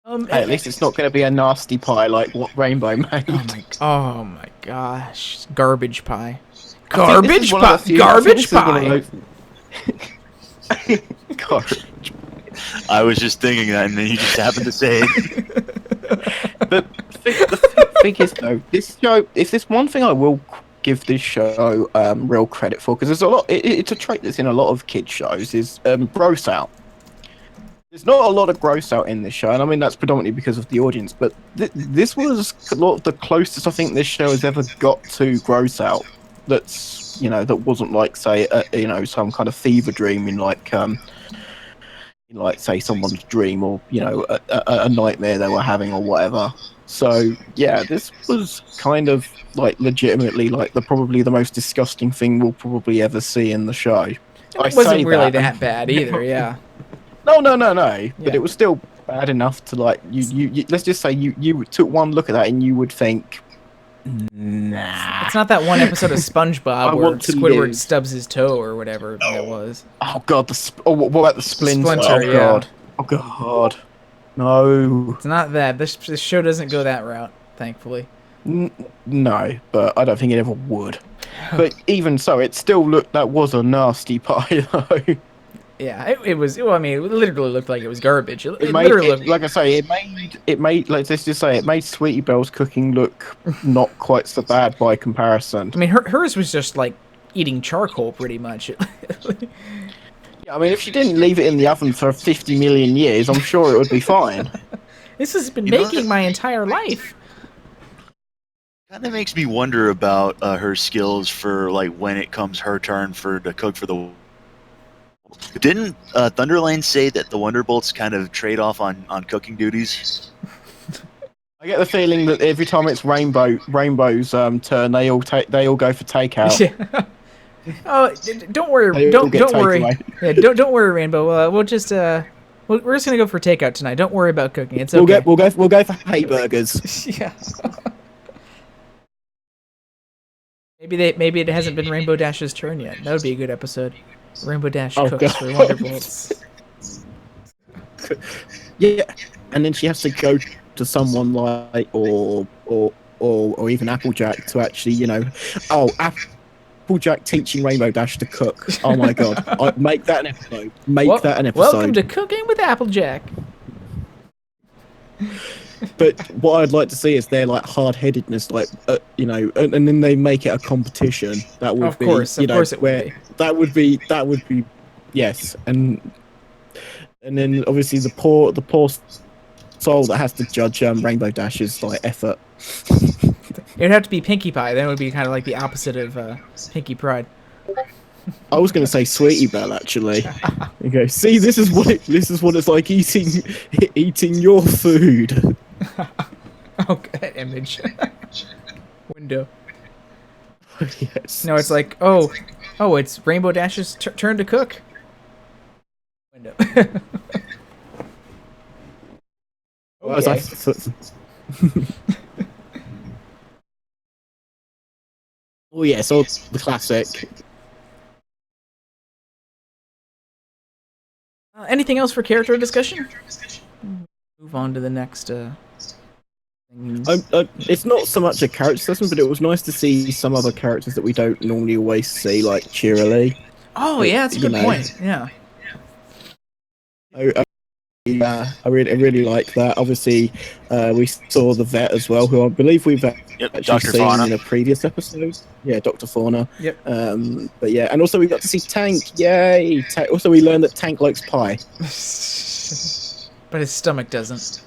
Hey, at least it's not going to be a nasty pie like what Rainbow made. Oh my gosh. Garbage pie. Garbage pie! Garbage pie! Garbage. I was just thinking that, and then you just happened to say it. But the thing is, though, this show, if there's one thing I will give this show real credit for, because there's a lot, it's a trait that's in a lot of kids shows, is gross out. There's not a lot of gross out in this show, and I mean that's predominantly because of the audience, but this was a lot of the closest I think this show has ever got to gross out. That's, that wasn't like, say, some kind of fever dream in say someone's dream, or a nightmare they were having or whatever. So yeah, this was kind of legitimately probably the most disgusting thing we'll probably ever see in the show. It wasn't really that bad either, yeah. No. But it was still bad enough to you let's just say you took one look at that and you would think, nah. It's not that one episode of SpongeBob where Squidward stubs his toe or whatever that was. Oh god, what about the Splinter? Oh god. Oh god. No. It's not that. This show doesn't go that route, thankfully. No, but I don't think it ever would. But even so, it still looked, that was a nasty pie though. Yeah, it was. Well, I mean, it literally looked like it was garbage. It Made literally it, looked. like I say, it made let's just say it made Sweetie Belle's cooking look not quite so bad by comparison. I mean, hers was just like eating charcoal, pretty much. Yeah, I mean, if she didn't leave it in the oven for 50 million years, I'm sure it would be fine. This has been You know making my entire life. Kind of makes me wonder about her skills for like when it comes her turn to cook for the. Didn't Thunderlane say that the Wonderbolts kind of trade off on cooking duties? I get the feeling that every time it's Rainbow's turn, they all go for takeout. Yeah. Oh, don't worry, don't worry. Yeah, don't worry, Rainbow. We'll just we're just gonna go for takeout tonight. Don't worry about cooking. It's okay. We'll go for hay burgers. Yeah. Maybe it hasn't been Rainbow Dash's turn yet. That would be a good episode. Rainbow Dash cooks God. for Wonderbolts. Yeah, and then she has to go to someone like or even Applejack to actually, Applejack teaching Rainbow Dash to cook. Oh my god, make that an episode. That an episode. Welcome to Cooking with Applejack. But what I'd like to see is their like hard-headedness, and then they make it a competition. That would be, of course it would be. That would be, yes, and then obviously the poor soul that has to judge Rainbow Dash's like effort. It'd have to be Pinkie Pie. Then it would be kind of like the opposite of Pinkie Pride. I was going to say Sweetie Belle, actually. Okay, see, this is what it's like eating your food. Oh, that image. Window. Yes. No, it's like, oh, it's Rainbow Dash's turn to cook. Window. Okay. Oh yeah, so the classic. Anything else for character discussion? Move on to the next. It's not so much a character discussion, but it was nice to see some other characters that we don't normally always see, like Cheerilee. Oh yeah, that's a good point. Yeah. I really like that. Obviously, we saw the vet as well, who I believe we've actually Dr. seen Fauna. in a previous episode. Yeah, Dr. Fauna. Yep. But yeah, and also we got to see Tank. Yay! Also, we learned that Tank likes pie. But his stomach doesn't.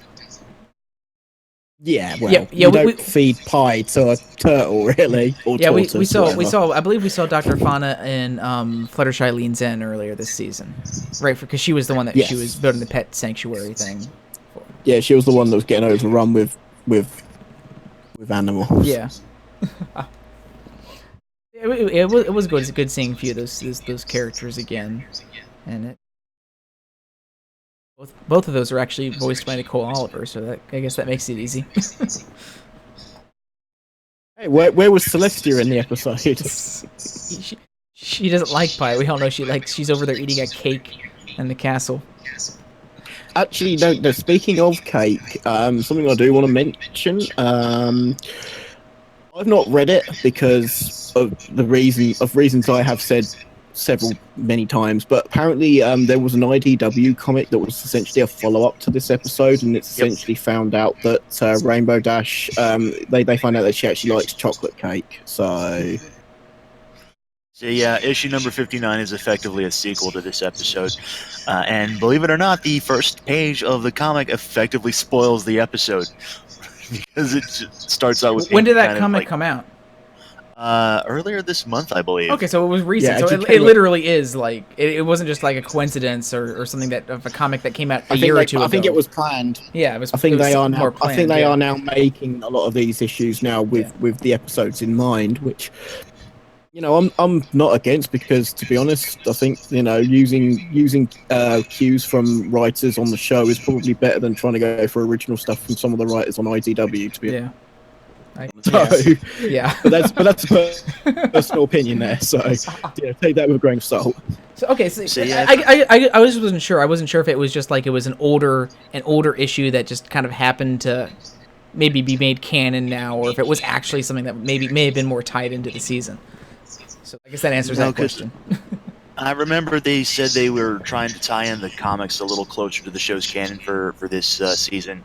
Yeah, well, we don't feed pie to a turtle, really. Or yeah, tortoise, we saw. whatever. I believe we saw Dr. Fauna in Fluttershy Leans In earlier this season, right? Because she was the one that she was building the pet sanctuary thing for. Yeah, she was the one that was getting overrun with animals. Yeah. It was good. It's good seeing a few of those characters again, and both of those are actually voiced by Nicole Oliver, so I guess that makes it easy. Hey, where was Celestia in the episode? She doesn't like pie. We all know she's over there eating a cake in the castle. Actually, no. Speaking of cake, something I do want to mention. I've not read it because of reasons I have said many times, but apparently there was an IDW comic that was essentially a follow-up to this episode, and it's essentially found out that Rainbow Dash, they find out that she actually likes chocolate cake, so yeah, issue number 59 is effectively a sequel to this episode, and believe it or not, the first page of the comic effectively spoils the episode because it just starts out with when did that comic come out? Earlier this month, I believe. Okay, so it was recent. Yeah, so it literally is like it wasn't just like a coincidence or something of a comic that came out a year or two ago. I think it was planned. Yeah, it was. I think they are now. Planned, I think they are now making a lot of these issues now with the episodes in mind, which I'm not against, because to be honest, I think using cues from writers on the show is probably better than trying to go for original stuff from some of the writers on IDW. To be honest. Yeah. but that's a personal opinion there. So take that with a grain of salt. So I wasn't sure. I wasn't sure if it was just like it was an older issue that just kind of happened to maybe be made canon now, or if it was actually something that may have been more tied into the season. So I guess that answers that question. I remember they said they were trying to tie in the comics a little closer to the show's canon for this season.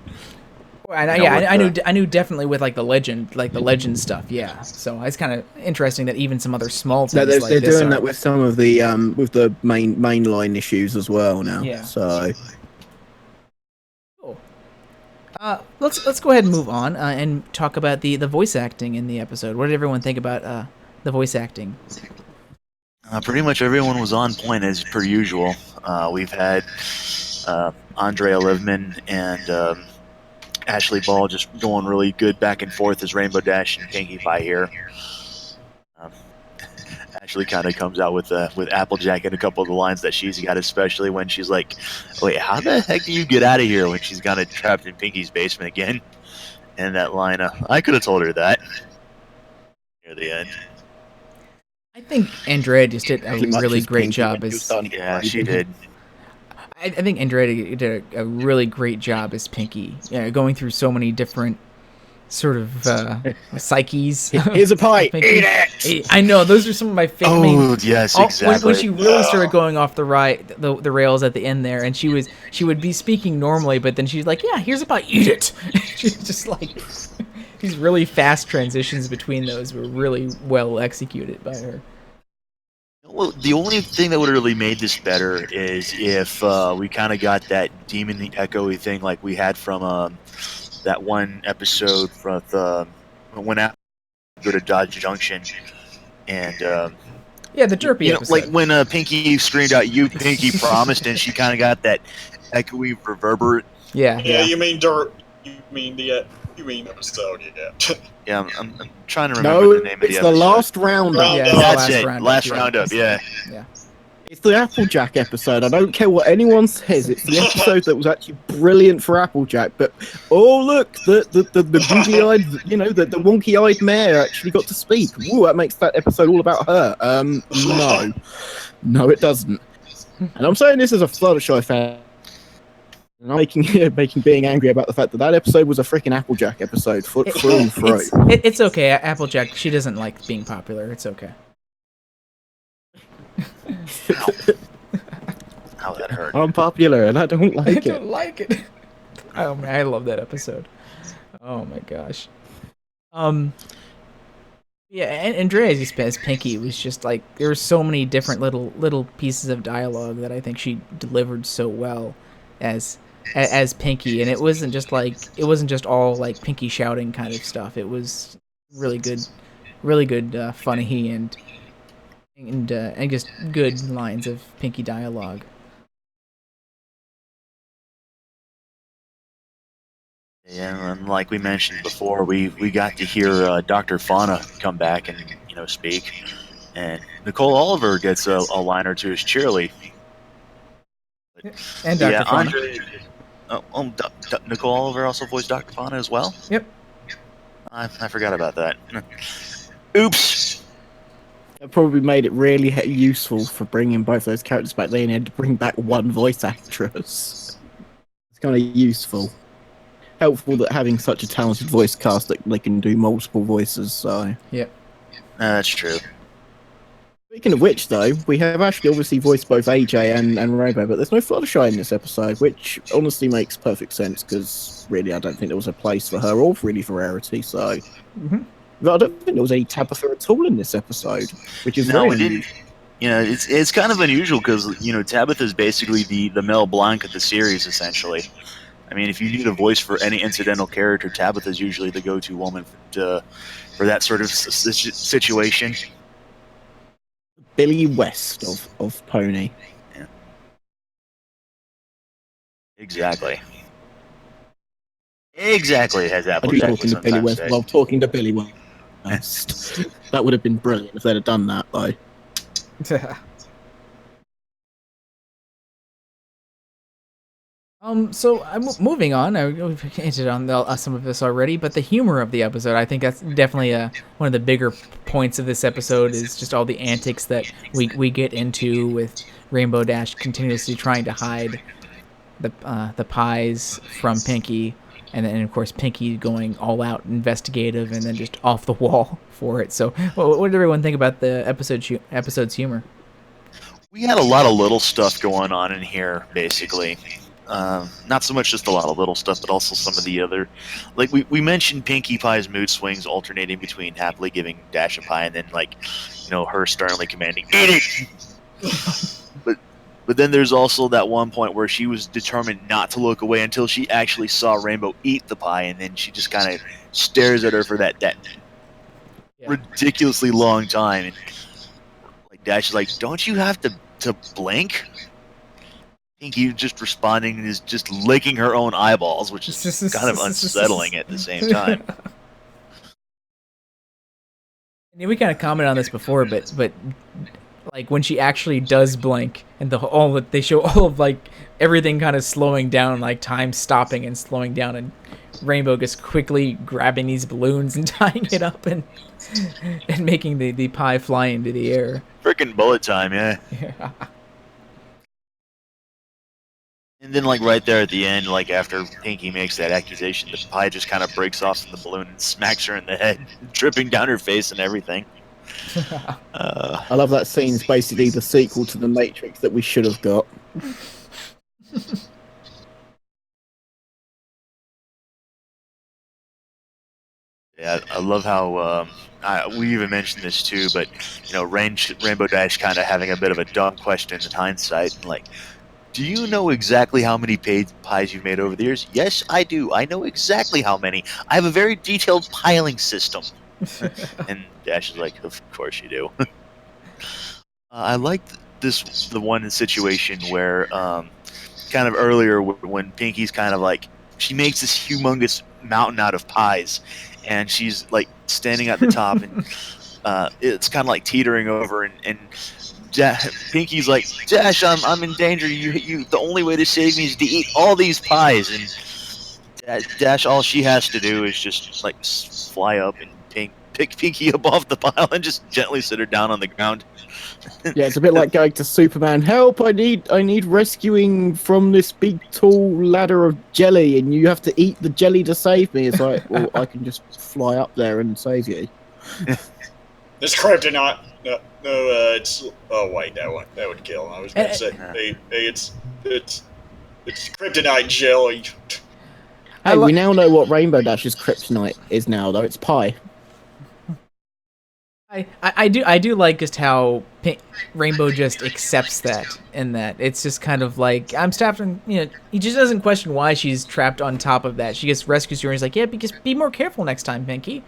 I knew definitely with like the legend stuff. Yeah, so it's kind of interesting that even some other small things they're doing that with some of the mainline issues as well now. Yeah. So. Cool. Let's go ahead and move on and talk about the voice acting in the episode. What did everyone think about the voice acting? Pretty much everyone was on point as per usual. We've had Andrea Livman and Ashley Ball just going really good back and forth as Rainbow Dash and Pinkie Pie here. Ashley kind of comes out with Applejack and a couple of the lines that she's got, especially when she's like, "Wait, how the heck do you get out of here?" When she's kind of trapped in Pinkie's basement again. And that line, I could have told her that. Near the end. I think Andrea just did a really great job as. Yeah, she did. I think Andrea did a really great job as Pinkie, going through so many different sort of psyches. Here's a pie. Eat it. I know those are some of my favorite. Oh yes, exactly. When she really started going off the rails at the end there, and she would be speaking normally, but then she's like, "Yeah, here's a pie. Eat it." She's just like these really fast transitions between those were really well executed by her. Well, the only thing that would have really made this better is if we kind of got that Demon the Echo-y thing like we had from that one episode from when I go to Dodge Junction, and yeah, the Derpy episode. Like when Pinkie screamed out, "You Pinkie promised," and she kind of got that echoey reverberant. Yeah. You mean You mean episode, yeah. Yeah, I'm trying to remember the name of the episode. It's the last roundup. Yeah, that's it. Last roundup, yeah. It's the Applejack episode. I don't care what anyone says. It's the episode that was actually brilliant for Applejack. But look, the googly-eyed, the wonky-eyed mare actually got to speak. Woo, that makes that episode all about her. No, it doesn't. And I'm saying this as a Fluttershy fan. And I'm making being angry about the fact that episode was a freaking Applejack episode, through and through. It's okay, Applejack. She doesn't like being popular. It's okay. How that hurt. I'm popular and I don't like it. I don't like it. Oh man, I love that episode. Oh my gosh. Yeah, and Andrea as Pinkie was just like there were so many different little pieces of dialogue that I think she delivered so well as Pinkie, and it wasn't just all like Pinkie shouting kind of stuff. It was really good, funny and just good lines of Pinkie dialogue. Yeah, and like we mentioned before, we got to hear Dr. Fauna come back and speak, and Nicole Oliver gets a line or two as Cheerly. And Dr. Fauna. Nicole Oliver also voiced Dr. Fauna as well? Yep. I forgot about that. Oops. That probably made it really useful for bringing both those characters back. They had to bring back one voice actress. It's kind of useful. Helpful that having such a talented voice cast that they can do multiple voices, so... Yep. That's true. Speaking of which, though, we have Ashley obviously voiced both AJ and Rainbow, but there's no Fluttershy in this episode, which honestly makes perfect sense, because really I don't think there was a place for her, or really for Rarity, so... Mm-hmm. But I don't think there was any Tabitha at all in this episode, which is no, it didn't. It's kind of unusual, because, Tabitha is basically the Mel Blanc of the series, essentially. I mean, if you need a voice for any incidental character, Tabitha is usually the go-to woman for that sort of situation. Billy West of Pony. Yeah. Exactly. Exactly, has Applejack. Talking to Billy West while talking to Billy West. That would have been brilliant if they'd have done that, though. So I'm moving on. We've hinted on some of this already, but the humor of the episode, I think that's definitely one of the bigger points of this episode is just all the antics that we get into with Rainbow Dash continuously trying to hide the pies from Pinkie, and then of course Pinky going all out investigative and then just off the wall for it. So what did everyone think about the episode's humor? We had a lot of little stuff going on in here, basically. Not so much just a lot of little stuff, but also some of the other, like we mentioned Pinkie Pie's mood swings alternating between happily giving Dash a pie and then her sternly commanding, "Eat it!" But then there's also that one point where she was determined not to look away until she actually saw Rainbow eat the pie, and then she just kind of stares at her for that ridiculously long time. And like Dash is like, "Don't you have to blink?" Pinky just responding is just licking her own eyeballs, which is kind of unsettling at the same time. We kind of commented on this before, but like when she actually does blink and they show all of like everything kind of slowing down, like time stopping and slowing down, and Rainbow just quickly grabbing these balloons and tying it up and making the pie fly into the air. Freaking bullet time, yeah. And then, like, right there at the end, like, after Pinky makes that accusation, the pie just kind of breaks off from the balloon and smacks her in the head, dripping down her face and everything. I love that scene. It's basically the sequel to The Matrix that we should have got. Yeah, I love how, we even mentioned this too, but, Rainbow Dash kind of having a bit of a dumb question in hindsight, like, "Do you know exactly how many pies you've made over the years?" "Yes, I do. I know exactly how many. I have a very detailed piling system." And Dash is like, "Of course you do." I liked the one situation where, kind of earlier when Pinky's kind of like, she makes this humongous mountain out of pies, and she's like standing at the top, and it's kind of like teetering over, and Pinky's like, "Dash, I'm in danger. You the only way to save me is to eat all these pies." And Dash, all she has to do is just like fly up and pick Pinky up off the pile and just gently sit her down on the ground. Yeah, it's a bit like going to Superman. "Help! I need rescuing from this big tall ladder of jelly, and you have to eat the jelly to save me." It's like, well, I can just fly up there and save you. This kryptonite. No, it's. Oh wait, that would kill him. I was going to say, hey, it's kryptonite jelly. Hey, we now know what Rainbow Dash's kryptonite is now, though. It's pie. I do like just how Rainbow just accepts that, and that it's just kind of like, I'm trapped on, he just doesn't question why she's trapped on top of that. She just rescues her and he's like, "Yeah, because be more careful next time, Pinky."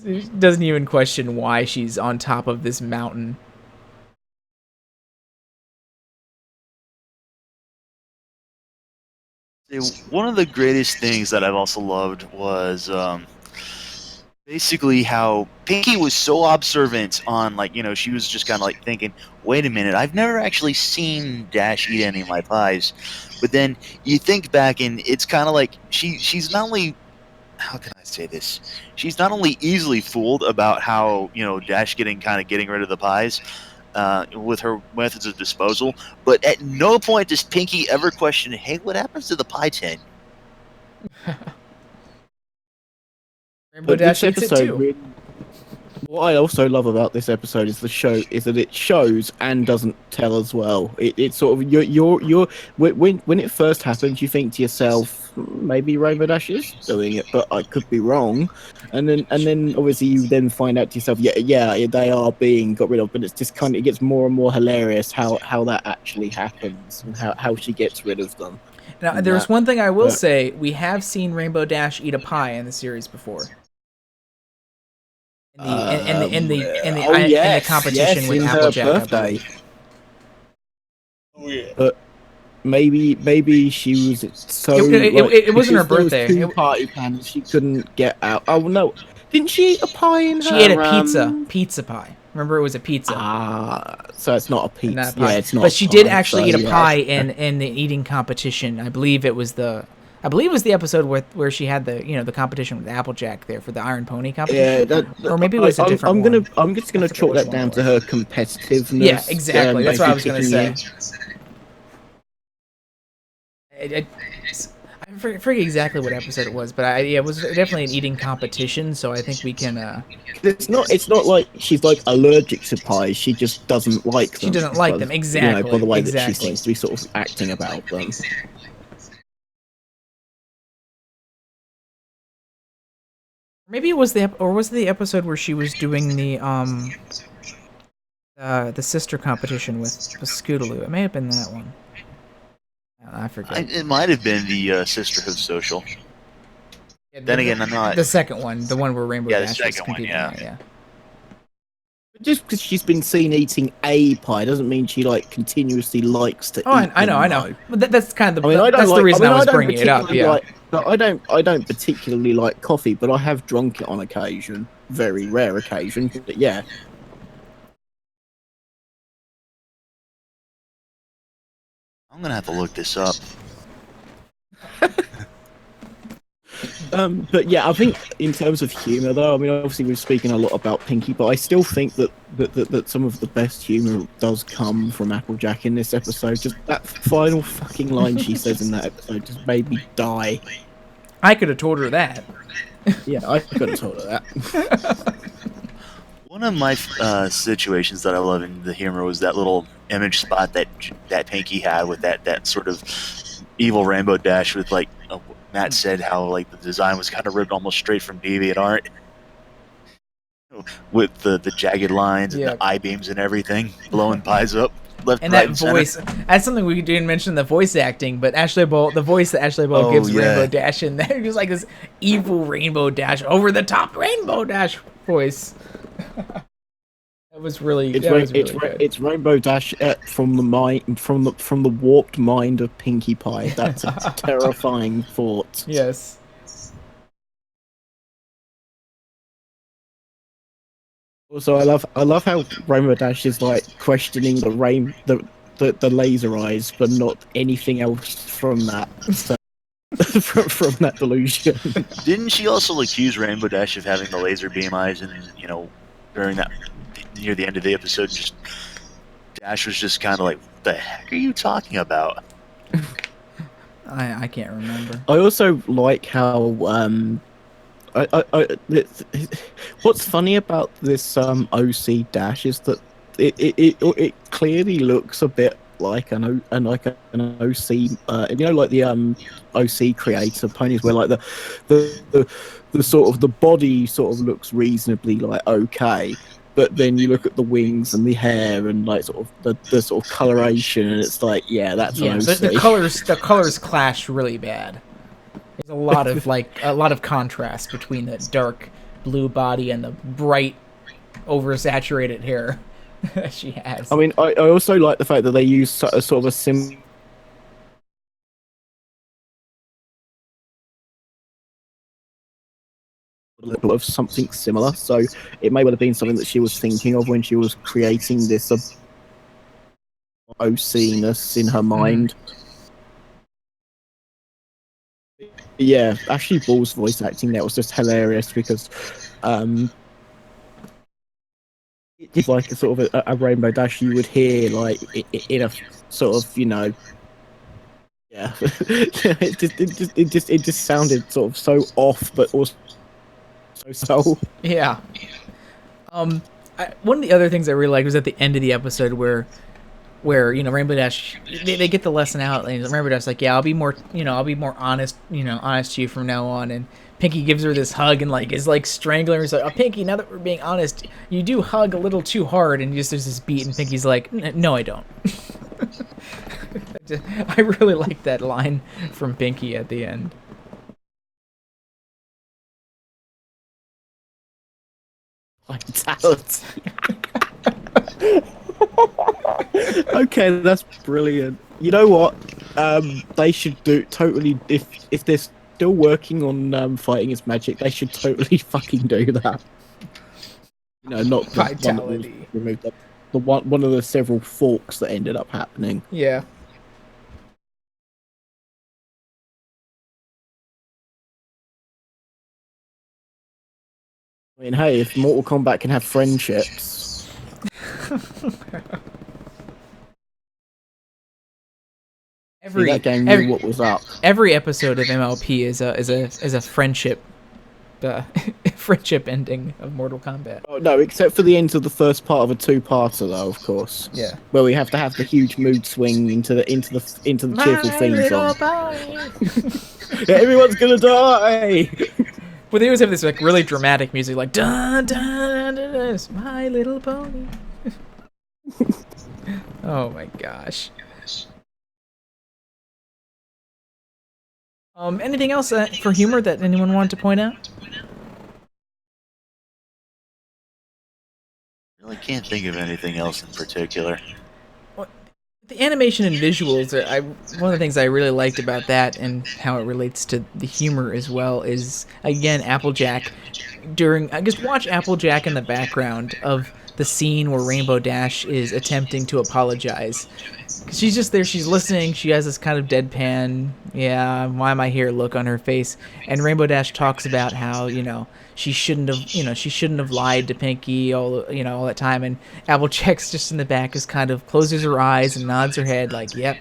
He doesn't even question why she's on top of this mountain. One of the greatest things that I've also loved was basically how Pinky was so observant on, like, she was just kind of like thinking, "Wait a minute, I've never actually seen Dash eat any of my pies." But then you think back, and it's kind of like she's not only, how can I say this? She's not only easily fooled about how, Dash getting rid of the pies with her methods of disposal, but at no point does Pinky ever question, "Hey, what happens to the pie tin?" Rainbow Dash eats it too. What I also love about this episode is that it shows and doesn't tell as well. It's sort of you're when it first happens, you think to yourself, maybe Rainbow Dash is doing it, but I could be wrong. And then obviously you then find out to yourself, yeah, they are being got rid of. But it's just it gets more and more hilarious how that actually happens and how she gets rid of them. Now, there's one thing I will say: we have seen Rainbow Dash eat a pie in the series before. In the competition with Applejack. Oh yeah. But maybe she was so. It wasn't her birthday. There was 2 party plans. She couldn't get out. Oh no! Didn't she eat a pie in her? She ate a pizza pie. Remember, it was a pizza. So it's not a pizza. Yeah, it's not. But she did actually eat a pie in the eating competition. I believe it was the episode where she had the competition with Applejack there for the Iron Pony competition. Yeah, or maybe it was a different one. I'm just gonna chalk that down to her competitiveness. Yeah, exactly. That's what I was gonna say. I forget exactly what episode it was, but it was definitely an eating competition. So I think we can. It's not like she's like allergic to pies. She just doesn't like them. She doesn't like them, exactly. By the way exactly. that she seems to be sort of acting about them. Maybe it was the episode where she was doing the sister competition with Scootaloo. It may have been that one. I forget. It might have been the Sisterhood Social. Yeah, Then again, I'm not. The second one, the one where Rainbow Dash was competing. Yeah. Just because she's been seen eating a pie doesn't mean she like continuously likes to eat I know. them, But that's kind of I mean, that's the reason I was bringing it up. Yeah. I don't particularly like coffee, but I have drunk it on occasion, very rare occasion. But yeah. I'm gonna have to look this up. But yeah, I think in terms of humour, though, I mean, obviously we're speaking a lot about Pinky, but I still think that some of the best humour does come from Applejack in this episode. Just that final fucking line she says in that episode just made me die. I could have told her that. Yeah, I could have told her that. One of my situations that I love in the humor was that little image spot that Pinky had with that sort of evil Rainbow Dash with like Matt said how like the design was kind of ripped almost straight from DeviantArt with the jagged lines and the eye beams and everything blowing pies up left and right, that voice that's something we didn't mention, the voice acting, but the voice that Ashley Ball gives Rainbow Dash in there, just like this evil Rainbow Dash, over the top Rainbow Dash voice. That was really good. It's Rainbow Dash from the warped mind of Pinkie Pie. That's a terrifying thought. Yes. Also, I love how Rainbow Dash is like questioning the laser eyes, but not anything else from that. So, from that delusion. Didn't she also accuse Rainbow Dash of having the laser beam eyes, and during that near the end of the episode, just Dash was just kind of like, "What the heck are you talking about?" I can't remember. I also like how what's funny about this OC Dash is that it clearly looks a bit like an OC, like the OC creator ponies, where like the sort of the body sort of looks reasonably like okay, but then you look at the wings and the hair and like sort of the sort of coloration, and it's like, yeah, that's an OC. The colors clash really bad. There's a lot of contrast between the dark blue body and the bright, oversaturated hair that she has. I mean, I also like the fact that they use a sort of a symbol of something similar, so it may well have been something that she was thinking of when she was creating this OC-ness in her mind. Yeah, Ashley Ball's voice acting there was just hilarious because it's like a sort of a Rainbow Dash you would hear like in a sort of, yeah, it just sounded sort of so off, but also so. Yeah. One of the other things I really liked was at the end of the episode where Rainbow Dash, they get the lesson out, and Rainbow Dash's like, yeah, I'll be more honest, honest to you from now on. And Pinky gives her this hug and like is like strangling her. He's like, oh, Pinky, now that we're being honest, you do hug a little too hard. And just there's this beat, and Pinky's like, no, I don't. I really like that line from Pinky at the end. Okay, that's brilliant. You know what? They should do totally, if they're still working on fighting his magic, they should totally fucking do that. Not the Vitality. One of the several forks that ended up happening. Yeah. I mean, hey, if Mortal Kombat can have friendships. that game knew what was up. Every episode of MLP is a friendship. Friendship ending of Mortal Kombat. Oh, no, except for the end of the first part of a two-parter, though, of course. Yeah. Where we have to have the huge mood swing into the cheerful theme song. Yeah, everyone's gonna die. But they always have this like really dramatic music, like dun dun dun, dun My Little Pony. Oh my gosh. Anything else for humor that anyone wanted to point out? Really can't think of anything else in particular. Well, the animation and visuals, one of the things I really liked about that and how it relates to the humor as well is, again, Applejack. I just watch Applejack in the background of the scene where Rainbow Dash is attempting to apologize. She's just there, she's listening, she has this kind of deadpan, yeah, why am I here look on her face. And Rainbow Dash talks about how, she shouldn't have lied to Pinky all that time, and Applejack's just in the back just kind of closes her eyes and nods her head like yep.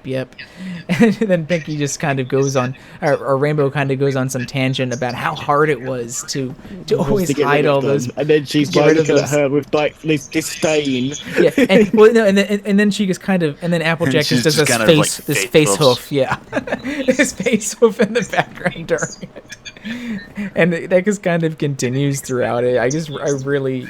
And then Pinky just kind of goes on, or Rainbow kind of goes on some tangent about how hard it was to always hide all those, and then she's like looking at her with like this disdain. Yeah, and then she just kind of, and then Applejack just does this face hoof, yeah, this face hoof in the background during it, and that just kind of continues throughout it. I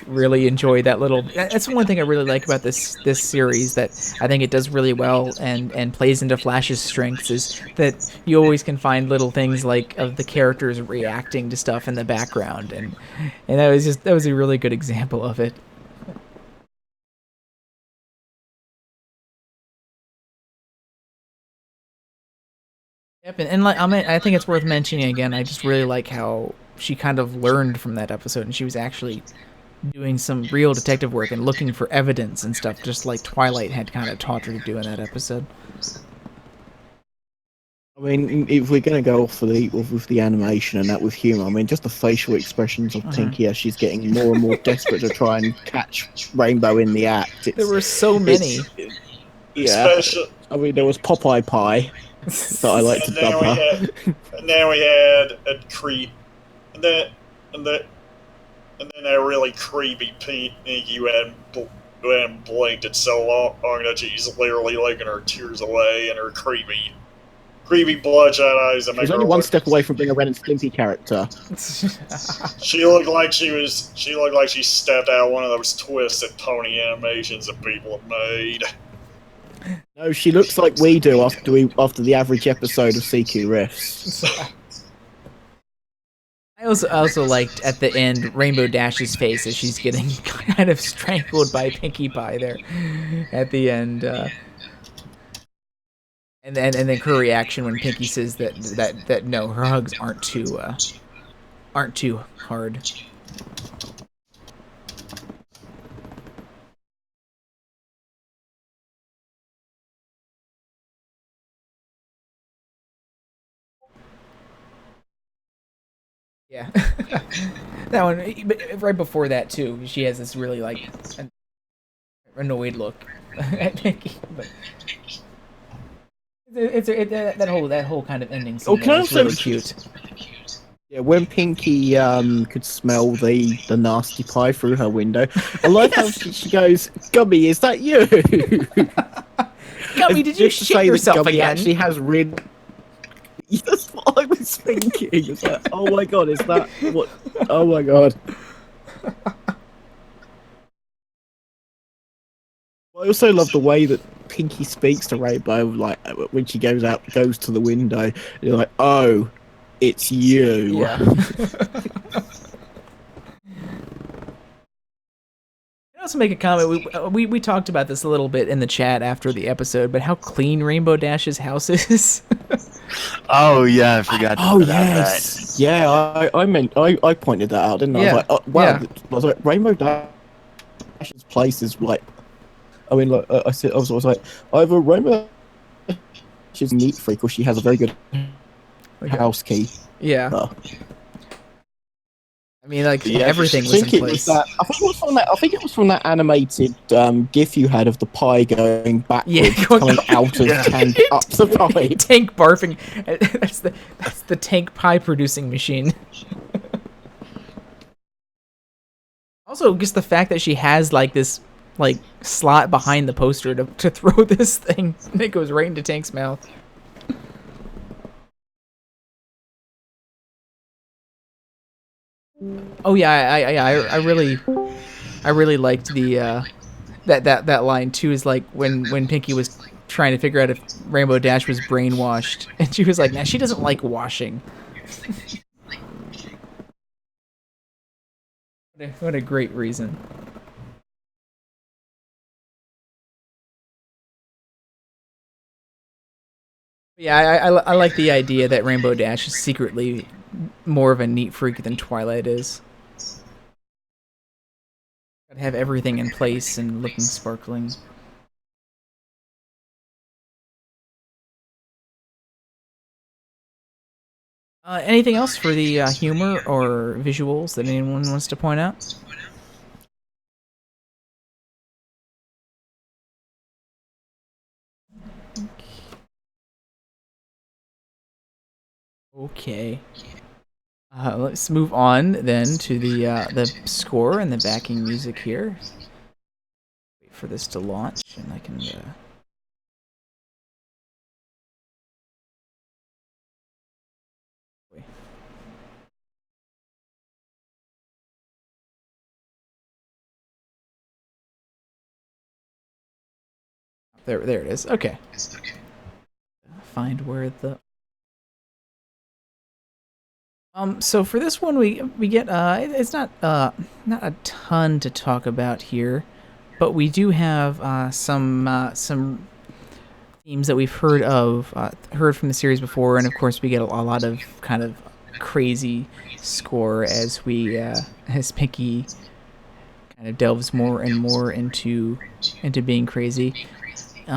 really enjoy that little. That's one thing I really like about this series that I think it does really well and plays into Flash's strengths is that you always can find little things like of the characters reacting to stuff in the background, and that was a really good example of it. Yep, and I think it's worth mentioning again. I just really like how she kind of learned from that episode, and she was actually doing some real detective work and looking for evidence and stuff, just like Twilight had kind of taught her to do in that episode. I mean, if we're going to go off with the animation and that with humour, I mean, just the facial expressions of Pinky as she's getting more and more desperate to try and catch Rainbow in the act. There were so many. Yeah. I mean, there was Popeye Pie that I like to dub her. And then we had a creep, and then that really creepy Pinky who hadn't blinked in so long that she's literally licking her tears away, and her creepy bloodshot eyes. She was only one step away from being a Ren and Stimpy character. She looked like she stepped out of one of those twisted pony animations that people have made. No, she looks like we do after the average episode of CQ Riffs. I also liked at the end Rainbow Dash's face as she's getting kind of strangled by Pinkie Pie there at the end, and then her reaction when Pinky says that no, her hugs aren't too hard. Yeah, that one. But right before that too, she has this really like annoyed look at Pinky. But that whole kind of ending scene is really cute. Yeah, when Pinky could smell the nasty pie through her window, I like how she goes, "Gummy, is that you?" Gummy, did you shit yourself Gummy again? Actually has rid. That's what I was thinking. It's like, oh my god, is that what? Oh my god. I also love the way that Pinky speaks to Rainbow, like when she goes to the window. You're like, oh, it's you. Yeah. I also make a comment. We talked about this a little bit in the chat after the episode, but how clean Rainbow Dash's house is. Oh yeah, I forgot. Oh yes, yeah. I pointed that out, didn't I? Yeah. I was like, oh, wow. Yeah. I was like, Rainbow Dash's place is like. I mean, like I was like, either Rainbow Dash's neat freak, or she has a very good house key. Yeah. I mean, like Yeah, everything I was in think it place. was that. I think it was from that animated GIF you had of the pie going backwards, coming out of tank up the pie. Tank barfing. That's the tank pie producing machine. Also, just the fact that she has like this like slot behind the poster to throw this thing, and it goes right into Tank's mouth. Oh yeah, I really liked the that line too. Is like when Pinky was trying to figure out if Rainbow Dash was brainwashed, and she was like, "Nah, she doesn't like washing." What a great reason. Yeah, I like the idea that Rainbow Dash is secretly more of a neat freak than Twilight is. Gotta have everything in place and looking sparkling. Anything else for the humor or visuals that anyone wants to point out? Okay. Let's move on then to the score and the backing music here. Wait for this to launch, and I can. Wait. There it is. Okay. Find where the. So for this one, we get it's not a ton to talk about here, but we do have some themes that we've heard from the series before, and of course we get a lot of kind of crazy score as Pinky kind of delves more and more into being crazy.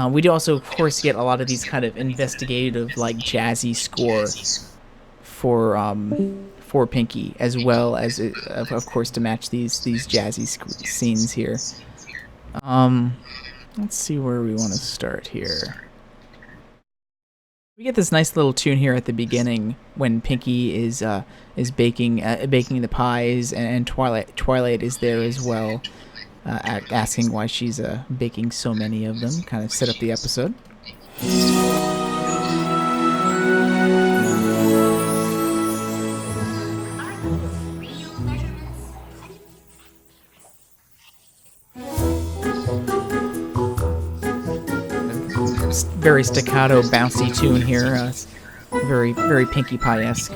We do also, of course, get a lot of these kind of investigative, like jazzy score for Pinky, as well as of course to match these jazzy scenes here. Let's see where we want to start here. We get this nice little tune here at the beginning when Pinky is baking the pies, and Twilight is there as well, asking why she's baking so many of them. Kind of set up the episode. Very staccato, bouncy tune here. Very, very Pinkie Pie-esque.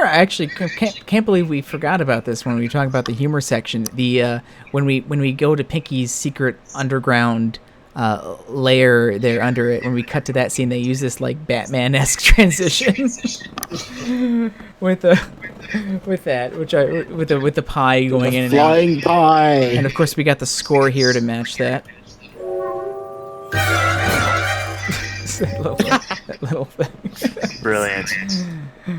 I actually can't believe we forgot about this when we talk about the humor section. The when we go to Pinky's secret underground layer there under it, when we cut to that scene, they use this like Batman-esque transition with the pie going in and out. Flying pie. And of course we got the score here to match that. that little thing. Brilliant.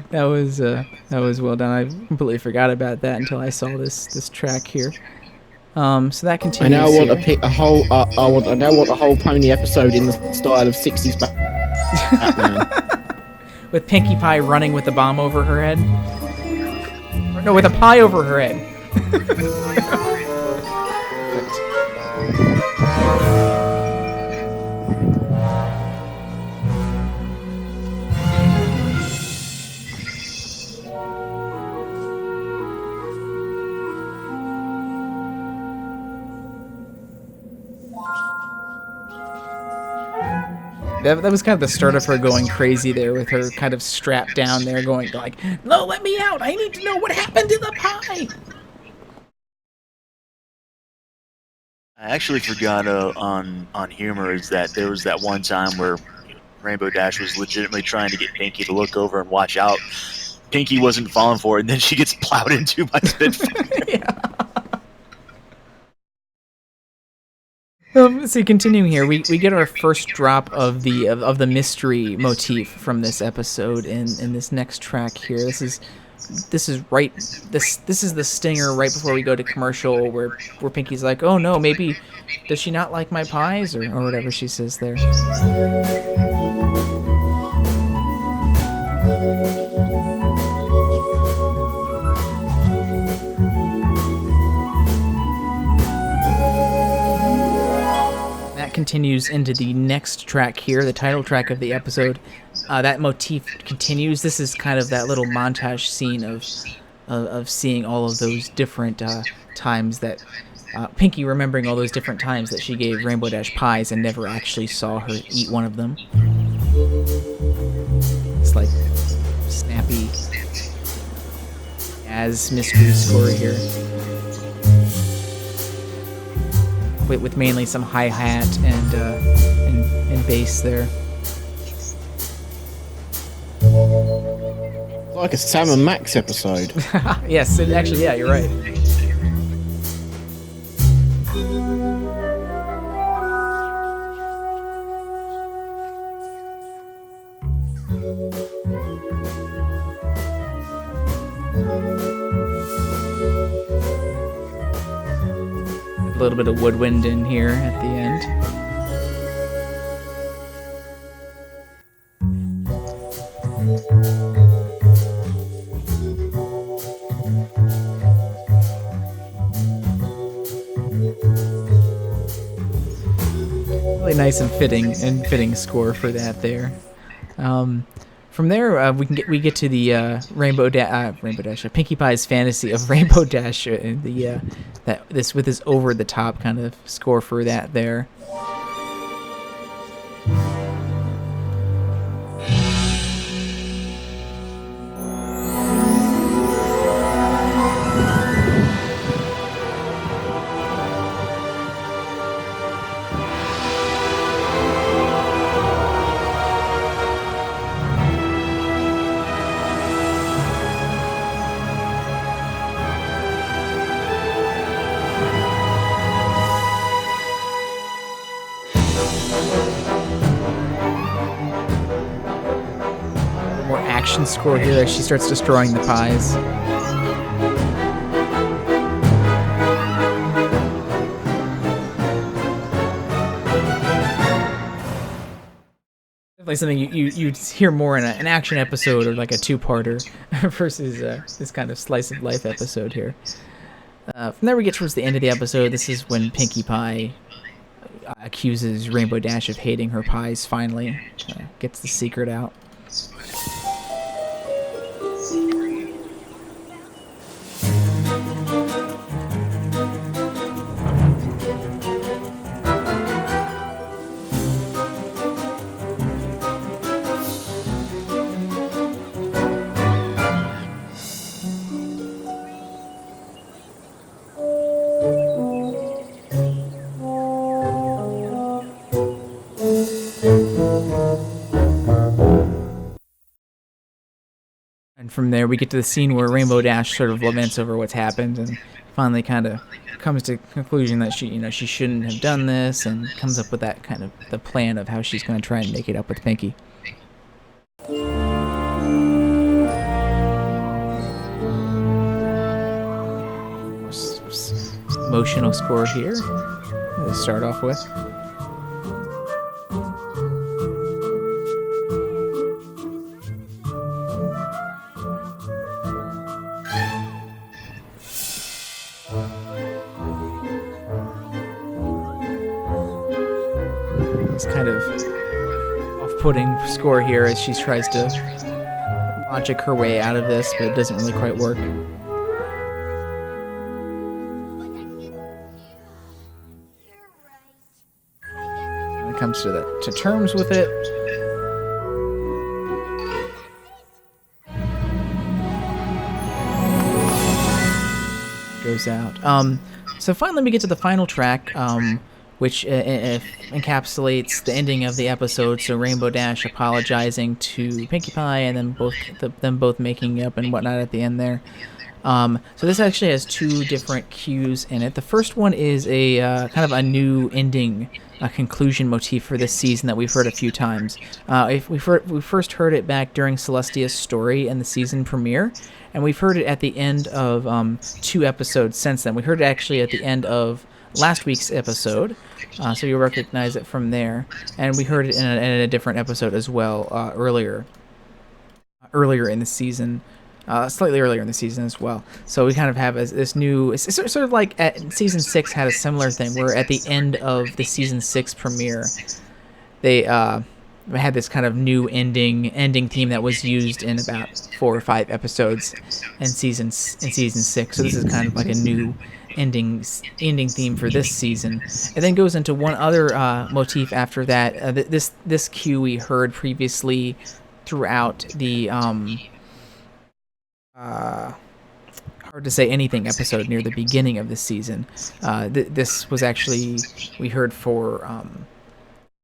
That was well done. I completely forgot about that until I saw this track here. So that continues. I now want a whole. I now want a whole pony episode in the style of '60s Batman. With Pinkie Pie running with the bomb over her head. No, with a pie over her head. That was kind of the start of her going crazy there, with her kind of strapped down there, going like, "No, let me out! I need to know what happened to the pie." I actually forgot on humor is that there was that one time where Rainbow Dash was legitimately trying to get Pinky to look over and watch out. Pinky wasn't falling for it, and then she gets plowed into by Spitfire. Yeah. So continuing here, we get our first drop of the mystery motif from this episode in this next track here. This is the stinger right before we go to commercial, where Pinky's like, "Oh no, maybe does she not like my pies?" or whatever she says there. Continues into the next track here, the title track of the episode. That motif continues. This is kind of that little montage scene of seeing all of those different times that Pinky remembering all those different times that she gave Rainbow Dash pies and never actually saw her eat one of them. It's like snappy jazz mystery score here, with mainly some hi-hat and bass there. Like a Sam and Max episode. Yes, actually, yeah, you're right. A little bit of woodwind in here at the end. Really nice and fitting score for that there. From there, we get to the Rainbow Dash, Pinkie Pie's fantasy of Rainbow Dash, with this over the top kind of score for that there. Action score here as she starts destroying the pies. Definitely something you'd hear more in an action episode or like a two-parter versus this kind of slice of life episode here. From there we get towards the end of the episode. This is when Pinkie Pie accuses Rainbow Dash of hating her pies finally. Gets the secret out. And from there, we get to the scene where Rainbow Dash sort of laments over what's happened, and finally kind of comes to the conclusion that she shouldn't have done this, and comes up with that kind of the plan of how she's going to try and make it up with Pinky. Emotional score here to start off with. Kind of off-putting score here as she tries to logic her way out of this, but it doesn't really quite work. comes to terms with it. Goes out. So finally we get to the final track, which encapsulates the ending of the episode. So Rainbow Dash apologizing to Pinkie Pie, and then them both making up and whatnot at the end there. So this actually has two different cues in it. The first one is a kind of a new ending, a conclusion motif for this season that we've heard a few times. We first heard it back during Celestia's story in the season premiere, and we've heard it at the end of 2 episodes since then. We heard it actually at the end of last week's episode, so you'll recognize it from there. And we heard it in a different episode as well earlier in the season. Slightly earlier in the season as well. So we kind of have this new... It's sort of like Season 6 had a similar thing, where at the end of the Season 6 premiere, they had this kind of new ending theme that was used in about 4 or 5 episodes in Season 6. So this is kind of like a new ending theme for this season. It then goes into one other motif after that. This cue we heard previously throughout the... hard to say anything episode near the beginning of the season. This was actually we heard for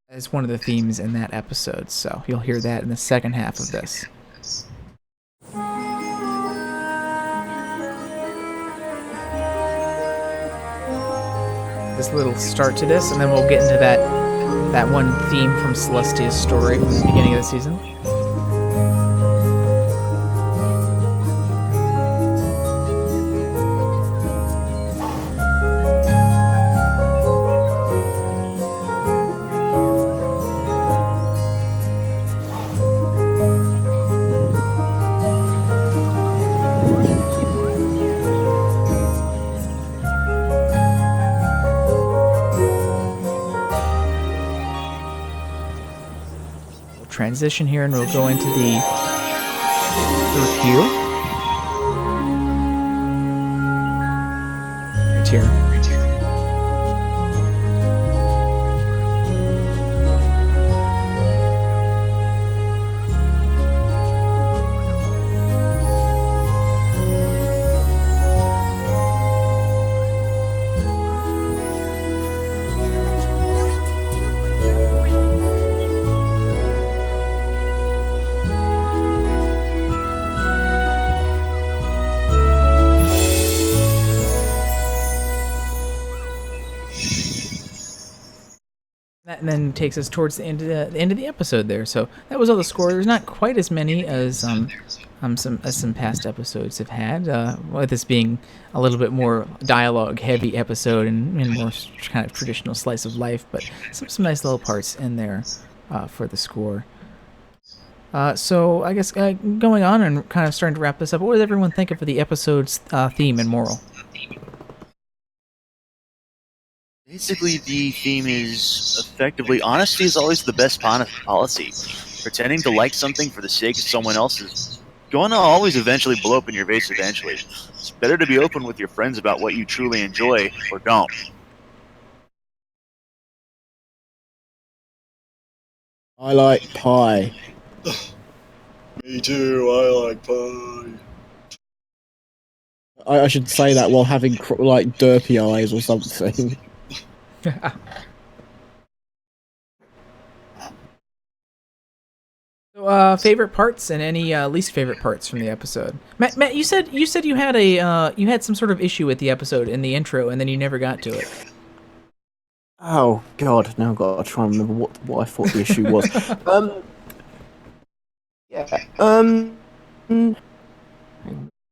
as one of the themes in that episode, so you'll hear that in the second half of this. This little start to this, and then we'll get into that one theme from Celestia's story from the beginning of the season. Transition here, and we'll go into the review. Right here. That then takes us towards the end of the episode there. So that was all the score. There's not quite as many as some past episodes have had. With this being a little bit more dialogue heavy episode and more kind of traditional slice of life, but some nice little parts in there for the score. So I guess going on and kind of starting to wrap this up, what does everyone think of the episode's theme and moral? Basically, the theme is effectively, honesty is always the best policy. Pretending to like something for the sake of someone else is going to always eventually blow up in your face eventually. It's better to be open with your friends about what you truly enjoy, or don't. I like pie. Me too, I like pie. I should say that while having like derpy eyes or something. So, favorite parts and any least favorite parts from the episode. Matt, you said you had you had some sort of issue with the episode in the intro, and then you never got to it. Oh God! Now I've got to try and remember what I thought the issue was.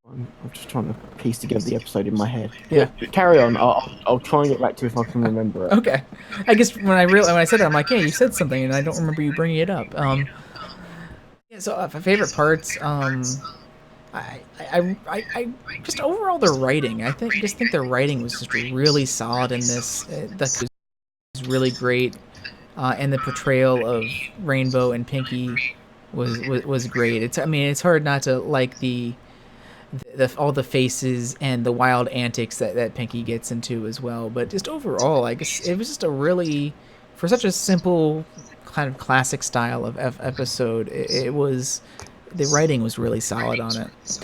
I'm just trying to piece together the episode in my head. Yeah. Carry on. I'll try and get back to it if I can remember it. Okay. I guess when I said it, I'm like, yeah, you said something, and I don't remember you bringing it up. Yeah. So favorite parts. I just overall the writing. I think the writing was just really solid in this. That was really great, and the portrayal of Rainbow and Pinkie was great. It's hard not to like all the faces and the wild antics that Pinkie gets into as well. But just overall, I guess it was just a really for such a simple kind of classic style of episode, it was, the writing was really solid on it.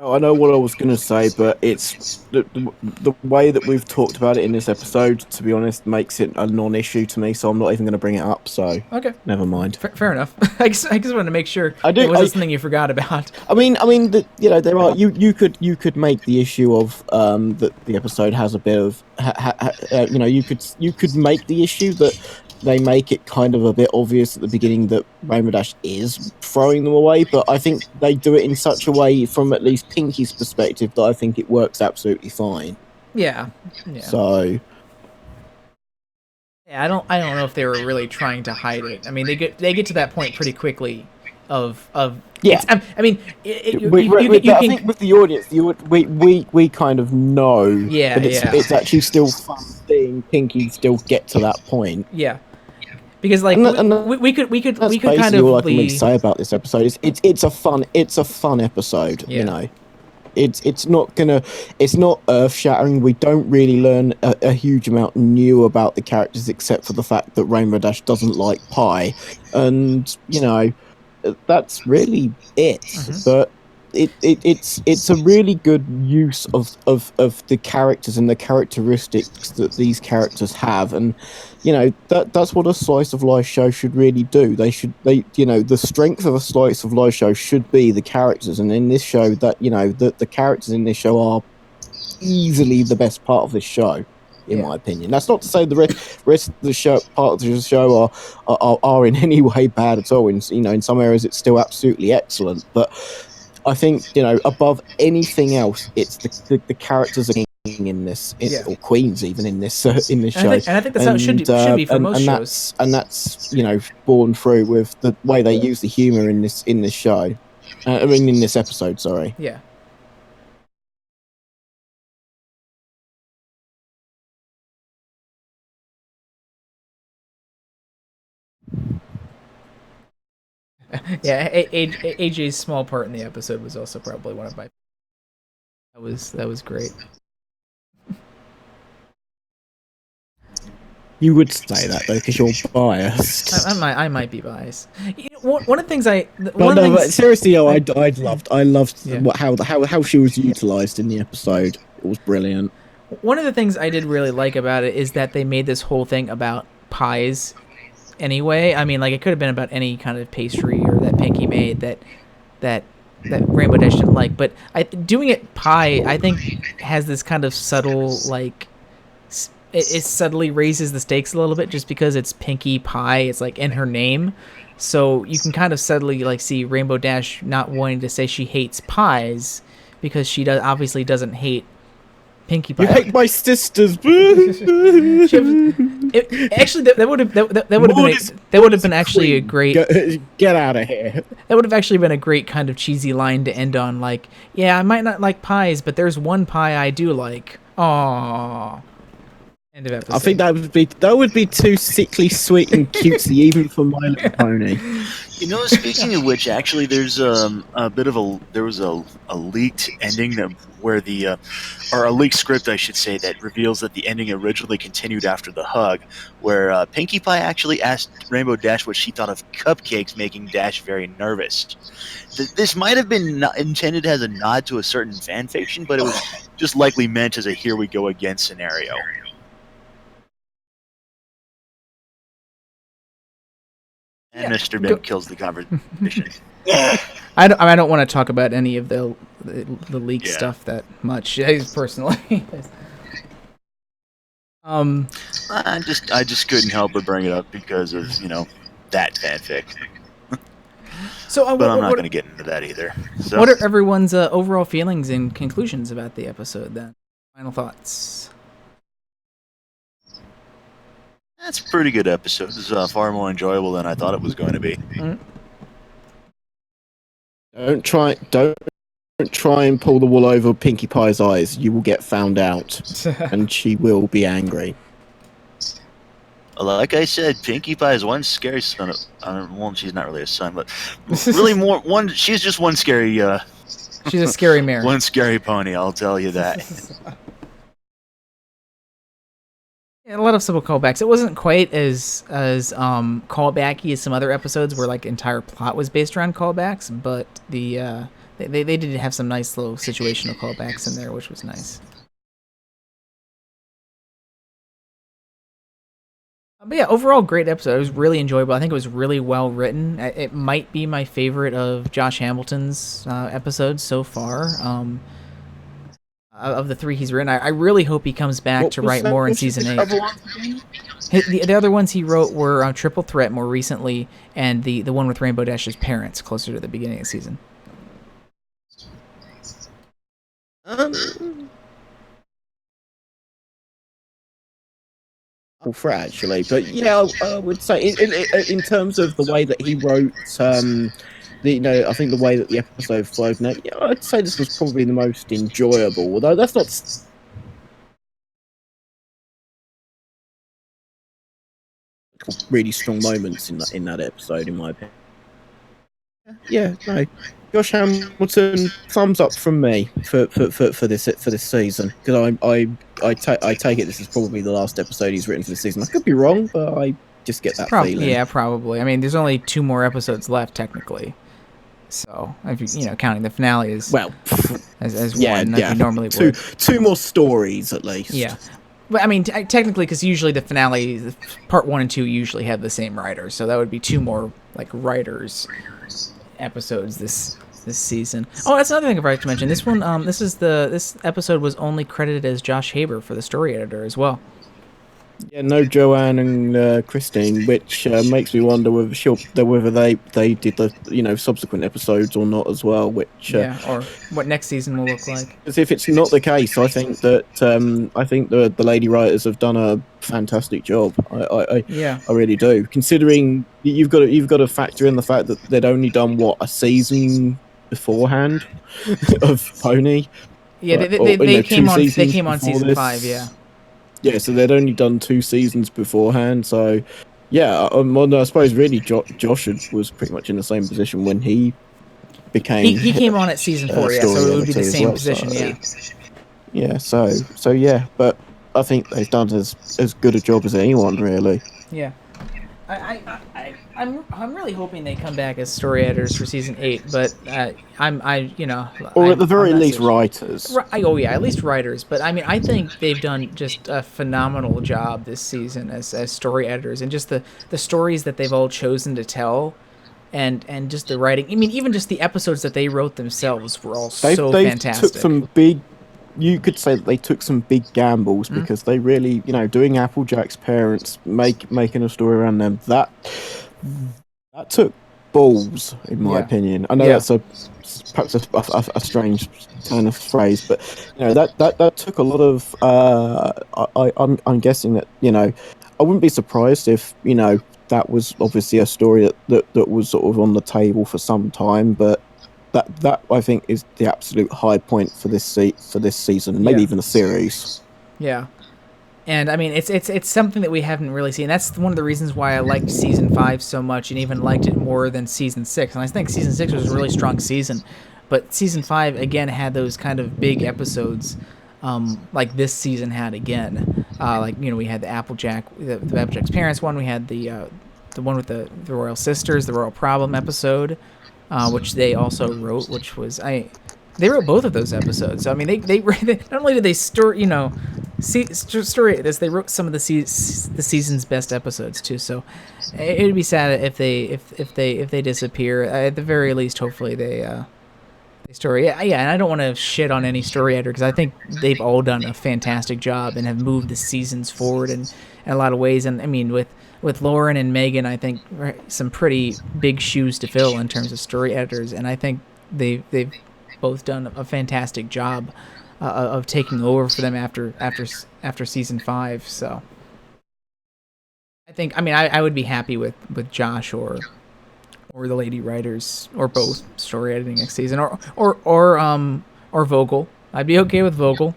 Oh, I know what I was going to say, but it's the way that we've talked about it in this episode, to be honest, makes it a non-issue to me, so I'm not even going to bring it up, so okay, never mind. Fair enough. I just wanted to make sure it wasn't something you forgot about. I mean, there are, you could make the issue of that the episode has a bit of, you could make the issue that they make it kind of a bit obvious at the beginning that Rainbow Dash is throwing them away, but I think they do it in such a way, from at least Pinky's perspective, that I think it works absolutely fine. Yeah. So. Yeah, I don't know if they were really trying to hide it. I mean, they get to that point pretty quickly. Yeah. I mean, I think with the audience, we kind of know. Yeah, that it's actually still fun seeing Pinky still get to that point. Yeah. Because like we could kind of all I can really say about this episode is it's a fun episode. Yeah. You know, it's not earth shattering. We don't really learn a huge amount new about the characters, except for the fact that Rainbow Dash doesn't like pie, and you know, that's really it. Mm-hmm. But it's a really good use of the characters and the characteristics that these characters have, and you know, that's what a slice of life show should really do. The strength of a slice of life show should be the characters, and in this show, that, you know, the characters in this show are easily the best part of this show, in my opinion. That's not to say the rest of the show, part of the show, are in any way bad at all. In some areas it's still absolutely excellent, but I think, you know, above anything else, it's the characters are king in this, or queens even in this show. And I think that's how it should be for most shows. That's, you know, born through with the way they use the humor in this show. In this episode, sorry. Yeah. Yeah, AJ's small part in the episode was also probably one of my. That was great. You would say that though, because you're biased. I might be biased. You know, one of the things but seriously, I loved how she was utilized in the episode. It was brilliant. One of the things I did really like about it is that they made this whole thing about pies. Anyway, I mean, like, it could have been about any kind of pastry or that Pinky made that Rainbow Dash didn't like, but doing it pie, I think, has this kind of subtle, like, it subtly raises the stakes a little bit just because it's Pinky Pie. It's like in her name, so you can kind of subtly like see Rainbow Dash not wanting to say she hates pies because she obviously doesn't hate Pinkie Pie. You hate my sisters. Actually, that would have been actually a great. Get out of here. That would have actually been a great kind of cheesy line to end on. Like, yeah, I might not like pies, but there's one pie I do like. Aww. End of episode. I think that would be too sickly sweet and cutesy even for My Little Pony. You know, speaking of which, actually, there's a leaked ending where or a leaked script, I should say, that reveals that the ending originally continued after the hug, where Pinkie Pie actually asked Rainbow Dash what she thought of cupcakes, making Dash very nervous. This might have been intended as a nod to a certain fan fiction, but it was just likely meant as a "here we go again" scenario. And Mr. Bib kills the conversation. I don't want to talk about any of the leaked stuff that much, personally. I just couldn't help but bring it up because of, you know, that fanfic. So, but I'm not going to get into that either. So. What are everyone's overall feelings and conclusions about the episode then? Final thoughts. That's a pretty good episode. It's far more enjoyable than I thought it was going to be. Mm-hmm. Don't try and pull the wool over Pinkie Pie's eyes. You will get found out, and she will be angry. Like I said, Pinkie Pie is one scary son. Well, she's not really a son, but really she's just one scary She's a scary mare. One scary pony, I'll tell you that. Yeah, a lot of simple callbacks. It wasn't quite as callbacky as some other episodes where like entire plot was based around callbacks, but they did have some nice little situational callbacks in there, which was nice. But yeah, overall great episode. It was really enjoyable. I think it was really well written. It might be my favorite of Josh Hamilton's episodes so far. Of the 3 he's written, I really hope he comes back to write more in season 8. The other ones he wrote were Triple Threat more recently, and the one with Rainbow Dash's parents closer to the beginning of the season. For actually, but yeah, I would say in terms of the way that he wrote, I think the way that the episode flowed, I'd say this was probably the most enjoyable. Although that's not really strong moments in that episode, in my opinion. Yeah, no. Josh Hamilton, thumbs up from me for this season, because I take it this is probably the last episode he's written for this season. I could be wrong, but I just get that feeling. Yeah, probably. I mean, there's only 2 more episodes left technically, so if you counting the finale as one, like you normally would. 2 more stories at least. Yeah. But I mean, technically, because usually the finale, part 1 and 2 usually have the same writers, so that would be 2 more like writers episodes this season. Oh, that's another thing I forgot to mention. This one, this episode was only credited as Josh Haber for the story editor as well. Yeah, no Joanne and Christine, which makes me wonder whether they did the subsequent episodes or not as well. Which or what next season will look like. Because if it's not the case, I think that the lady writers have done a fantastic job. I really do. Considering you've got to factor in the fact that they'd only done a season beforehand of Pony. Yeah, they came on season 5. Yeah. Yeah, so they'd only done 2 seasons beforehand, so yeah, I suppose really Josh was pretty much in the same position when he became. He came on at season 4, so it would be the same position, Yeah, so yeah, but I think they've done as good a job as anyone, really. Yeah, I'm really hoping they come back as story editors for season 8, but or at the very least writers. At least writers. But I mean, I think they've done just a phenomenal job this season as story editors, and just the stories that they've all chosen to tell, and just the writing. I mean, even just the episodes that they wrote themselves were all fantastic. Took some big. You could say that they took some big gambles because they really, doing Applejack's parents, making a story around them, that took balls, in my opinion. I know that's perhaps a strange kind of phrase, but that took a lot of. I'm guessing that I wouldn't be surprised if that was obviously a story that was sort of on the table for some time, but. That I think is the absolute high point for this season, maybe even the series. Yeah, and I mean it's something that we haven't really seen. That's one of the reasons why I liked season 5 so much, and even liked it more than season 6. And I think season 6 was a really strong season, but season 5 again had those kind of big episodes, like this season had again. We had the Applejack's parents one. We had the one with the Royal Sisters, the Royal Problem episode. Which they also wrote, which was they wrote both of those episodes. So I mean, they not only did they story this, they wrote some of the season's best episodes too. So it would be sad if they disappear. At the very least, hopefully they story. Yeah, and I don't want to shit on any story editor because I think they've all done a fantastic job and have moved the seasons forward in a lot of ways. And I mean with Lauren and Megan, I think some pretty big shoes to fill in terms of story editors, and I think they've both done a fantastic job of taking over for them after season 5. So I think I would be happy with Josh or the lady writers or both story editing next season or Vogel. I'd be okay with Vogel.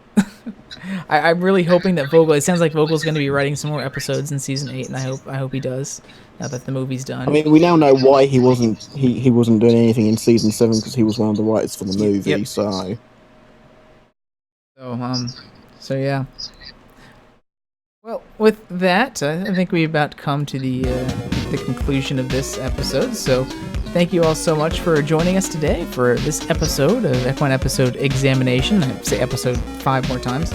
I'm really hoping that Vogel. It sounds like Vogel's going to be writing some more episodes in season 8, and I hope he does. Now that the movie's done. I mean, we now know why he wasn't doing anything in season 7 because he was one of the writers for the movie. Yep. So yeah. Well, with that, I think we about come to the conclusion of this episode. So, thank you all so much for joining us today for this episode of Equine Episode Examination. I say episode 5 more times.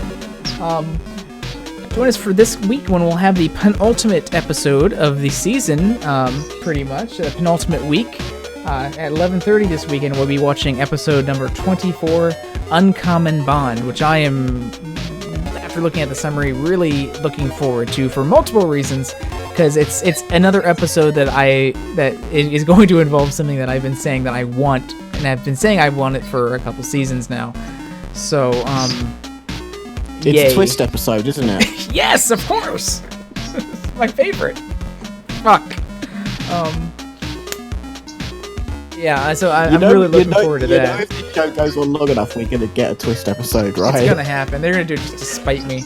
Join us for this week when we'll have the penultimate episode of the season, pretty much. The penultimate week. At 11:30 this weekend, we'll be watching episode number 24, Uncommon Bond, which I am, after looking at the summary, really looking forward to for multiple reasons. Because it's another episode that is going to involve something that I've been saying that I want, and I've been saying I want it for a couple seasons now. So, It's yay. a twist episode, isn't it? Yes, of course. My favorite. Fuck. Yeah, so I'm really looking forward to that. If the show goes on long enough, we're gonna get a twist episode, right? It's gonna happen. They're gonna do it just to spite me.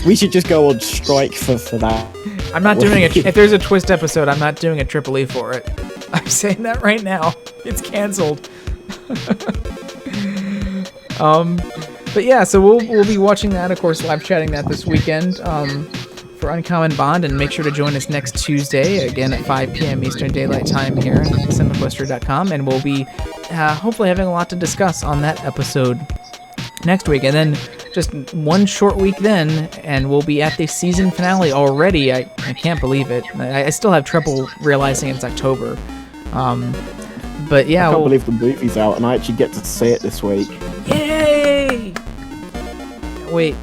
We should just go on strike for that. I'm not doing it. If there's a twist episode, I'm not doing a Triple E for it. I'm saying that right now. It's canceled. But yeah, so we'll be watching that, of course, live chatting that this weekend for Uncommon Bond, and make sure to join us next Tuesday, again at 5 p.m. Eastern Daylight Time here at CinemaQuestria.com, and we'll be hopefully having a lot to discuss on that episode next week. And then just one short week then, and we'll be at the season finale already. I can't believe it. I still have trouble realizing it's October. But yeah, I can't believe the movie's out, and I actually get to see it this week. Yay! Wait,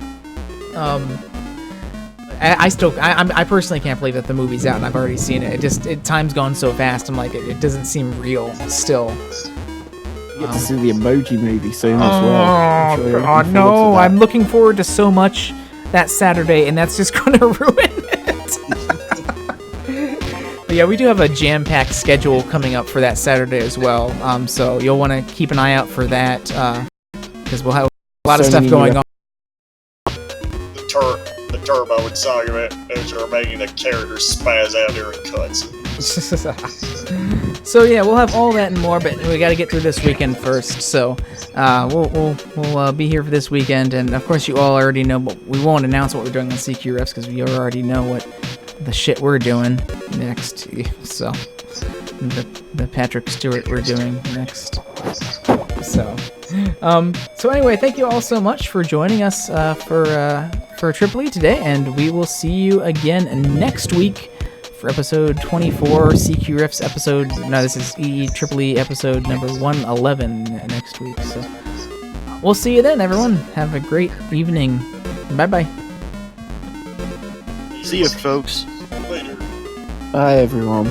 I personally can't believe that the movie's out and I've already seen it. Time's gone so fast. I'm like, it doesn't seem real still. You get to see the Emoji Movie soon as well. Oh God, no! I'm looking forward to so much that Saturday, and that's just gonna ruin it. But yeah, we do have a jam-packed schedule coming up for that Saturday as well. So you'll want to keep an eye out for that because we'll have a lot of stuff going on. The Turbo and Saga are making the characters spaz out during cuts. So yeah, we'll have all that and more, but we got to get through this weekend first. So we'll be here for this weekend, and of course you all already know, but we won't announce what we're doing on CQ Refs because we already know what the shit we're doing next. So the Patrick Stewart we're doing next. So anyway, thank you all so much for joining us for Triple E today, and we will see you again next week for episode 24, CQ Refs episode. No, this is Triple E episode number 111 next week. So we'll see you then, everyone. Have a great evening. Bye bye. See you, folks. Later. Bye, everyone.